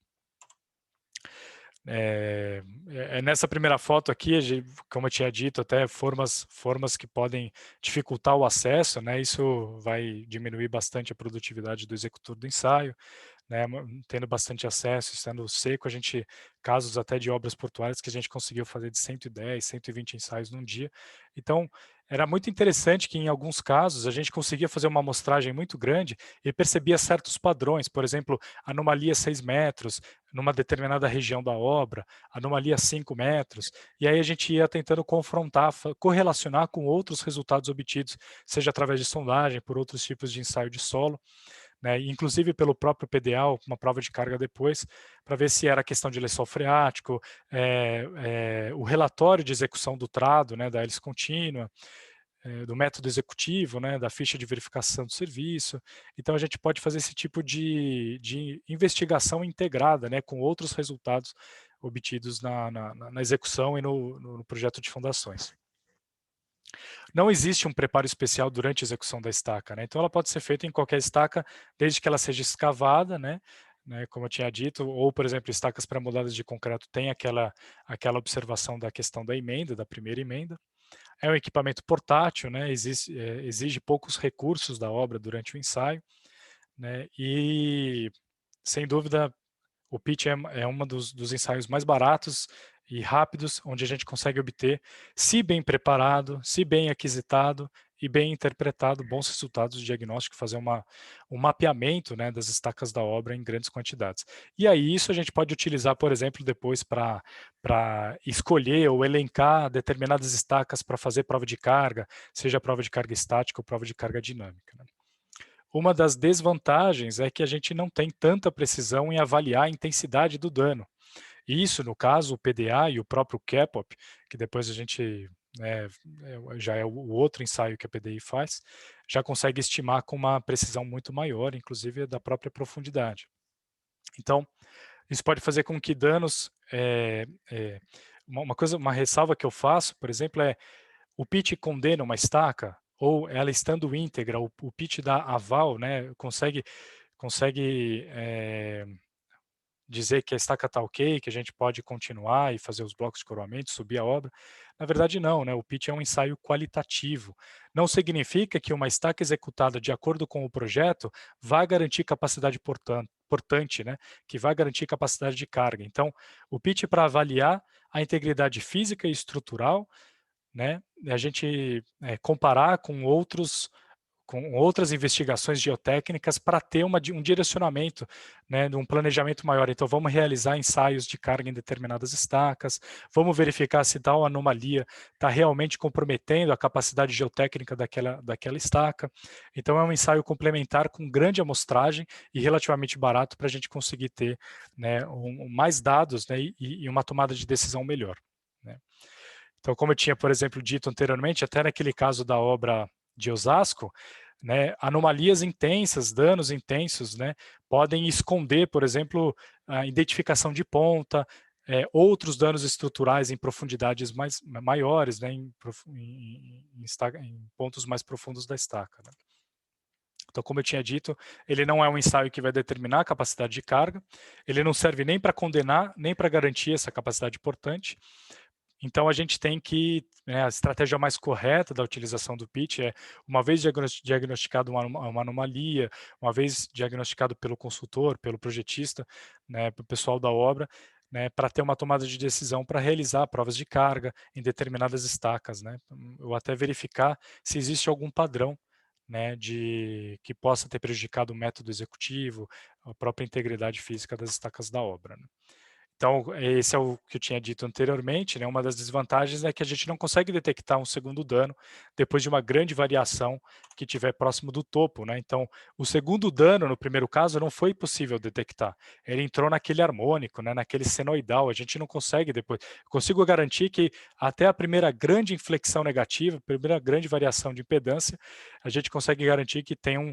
Nessa primeira foto aqui, como eu tinha dito, até formas que podem dificultar o acesso, né? Isso vai diminuir bastante a produtividade do executor do ensaio, né? Tendo bastante acesso, estando seco, casos até de obras portuárias que a gente conseguiu fazer de 110, 120 ensaios num dia. Então, era muito interessante que, em alguns casos, a gente conseguia fazer uma amostragem muito grande e percebia certos padrões, por exemplo, anomalia 6 metros, numa determinada região da obra, anomalia 5 metros, e aí a gente ia tentando confrontar, correlacionar com outros resultados obtidos, seja através de sondagem, por outros tipos de ensaio de solo, né, inclusive pelo próprio PDA, uma prova de carga depois, para ver se era questão de lençol freático, o relatório de execução do trado, né, da hélice contínua, do método executivo, né, da ficha de verificação do serviço. Então a gente pode fazer esse tipo de investigação integrada, né, com outros resultados obtidos na execução e no projeto de fundações. Não existe um preparo especial durante a execução da estaca, né? Então ela pode ser feita em qualquer estaca, desde que ela seja escavada, né? Como eu tinha dito, ou, por exemplo, estacas pré-moldadas de concreto tem aquela observação da questão da emenda, da primeira emenda. É um equipamento portátil, né? Exige poucos recursos da obra durante o ensaio, né? E, sem dúvida, o pitch é um dos ensaios mais baratos e rápidos, onde a gente consegue obter, se bem preparado, se bem aquisitado e bem interpretado, bons resultados de diagnóstico, fazer um mapeamento, né, das estacas da obra em grandes quantidades. E aí isso a gente pode utilizar, por exemplo, depois para escolher ou elencar determinadas estacas para fazer prova de carga, seja prova de carga estática ou prova de carga dinâmica, né? Uma das desvantagens é que a gente não tem tanta precisão em avaliar a intensidade do dano. Isso, no caso, o PDA e o próprio CAPOP, que depois a gente, já é o outro ensaio que a PDI faz, já consegue estimar com uma precisão muito maior, inclusive da própria profundidade. Então, isso pode fazer com que danos... uma ressalva que eu faço, por exemplo, o pitch condena uma estaca, ou ela estando íntegra, o pitch dá aval, né, consegue consegue dizer que a estaca está ok, que a gente pode continuar e fazer os blocos de coroamento, subir a obra. Na verdade, não, né? O pitch é um ensaio qualitativo. Não significa que uma estaca executada de acordo com o projeto vai garantir capacidade portante, né? Que vai garantir capacidade de carga. Então, o pitch é para avaliar a integridade física e estrutural, né? A gente comparar com outras investigações geotécnicas para ter um direcionamento, né, de um planejamento maior. Então, vamos realizar ensaios de carga em determinadas estacas, vamos verificar se tal anomalia está realmente comprometendo a capacidade geotécnica daquela estaca. Então, é um ensaio complementar com grande amostragem e relativamente barato para a gente conseguir ter, né, mais dados, né, e uma tomada de decisão melhor, né. Então, como eu tinha, por exemplo, dito anteriormente, até naquele caso da obra de Osasco, né, anomalias intensas, danos intensos, né, podem esconder, por exemplo, a identificação de ponta, outros danos estruturais em profundidades maiores, né, em pontos mais profundos da estaca, né. Então, como eu tinha dito, ele não é um ensaio que vai determinar a capacidade de carga, ele não serve nem para condenar, nem para garantir essa capacidade portante. Então, a gente tem que, a estratégia mais correta da utilização do pitch é, uma vez diagnosticado uma anomalia, uma vez diagnosticado pelo consultor, pelo projetista, né, pelo pessoal da obra, né, para ter uma tomada de decisão para realizar provas de carga em determinadas estacas, né, ou até verificar se existe algum padrão, né, que possa ter prejudicado o método executivo, a própria integridade física das estacas da obra, né. Então, esse é o que eu tinha dito anteriormente, né, uma das desvantagens é que a gente não consegue detectar um segundo dano depois de uma grande variação que tiver próximo do topo, né. Então, o segundo dano, no primeiro caso, não foi possível detectar. Ele entrou naquele harmônico, né, naquele senoidal, a gente não consegue depois. Consigo garantir que até a primeira grande inflexão negativa, a primeira grande variação de impedância, a gente consegue garantir que tem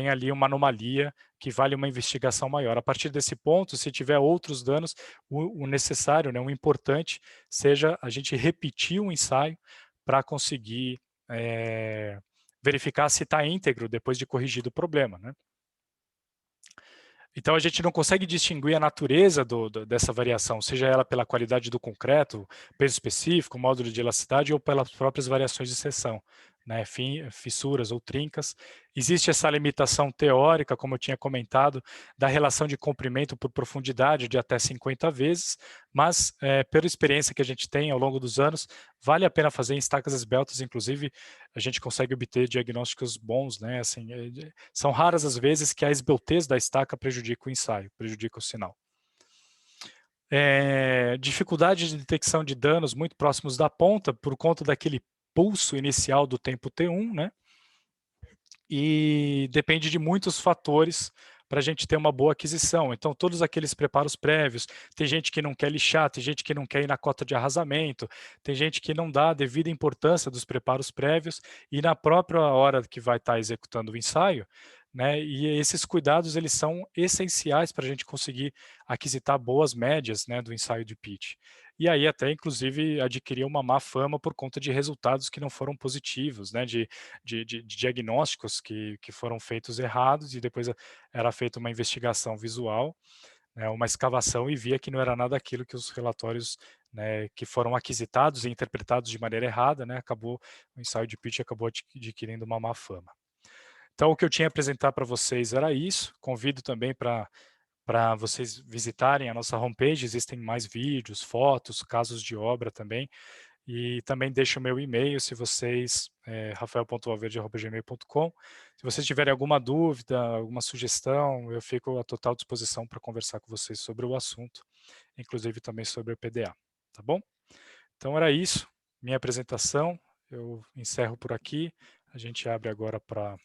ali uma anomalia que vale uma investigação maior. A partir desse ponto, se tiver outros danos, o necessário, né, o importante, seja a gente repetir o ensaio para conseguir verificar se está íntegro depois de corrigido o problema, né? Então, a gente não consegue distinguir a natureza dessa variação, seja ela pela qualidade do concreto, peso específico, módulo de elasticidade ou pelas próprias variações de seção, né, fissuras ou trincas. Existe essa limitação teórica, como eu tinha comentado, da relação de comprimento por profundidade de até 50 vezes, mas pela experiência que a gente tem ao longo dos anos, vale a pena fazer em estacas esbeltas, inclusive a gente consegue obter diagnósticos bons, né, assim, são raras as vezes que a esbeltez da estaca prejudica o ensaio, prejudica o sinal. Dificuldade de detecção de danos muito próximos da ponta por conta daquele pulso inicial do tempo T1, né? E depende de muitos fatores para a gente ter uma boa aquisição. Então, todos aqueles preparos prévios, tem gente que não quer lixar, tem gente que não quer ir na cota de arrasamento, tem gente que não dá a devida importância dos preparos prévios e na própria hora que vai estar executando o ensaio, né? E esses cuidados, eles são essenciais para a gente conseguir aquisitar boas médias, né, do ensaio de pitch. E aí até, inclusive, adquirir uma má fama por conta de resultados que não foram positivos, né, de diagnósticos que foram feitos errados e depois era feita uma investigação visual, né, uma escavação e via que não era nada aquilo que os relatórios, né, que foram aquisitados e interpretados de maneira errada, né, o ensaio de pitch acabou adquirindo uma má fama. Então, o que eu tinha a apresentar para vocês era isso. Convido também para vocês visitarem a nossa homepage, existem mais vídeos, fotos, casos de obra também. E também deixo o meu e-mail, se vocês, rafael.valverde@gmail.com. Se vocês tiverem alguma dúvida, alguma sugestão, eu fico à total disposição para conversar com vocês sobre o assunto, inclusive também sobre o PDA, tá bom? Então era isso, minha apresentação, eu encerro por aqui, a gente abre agora para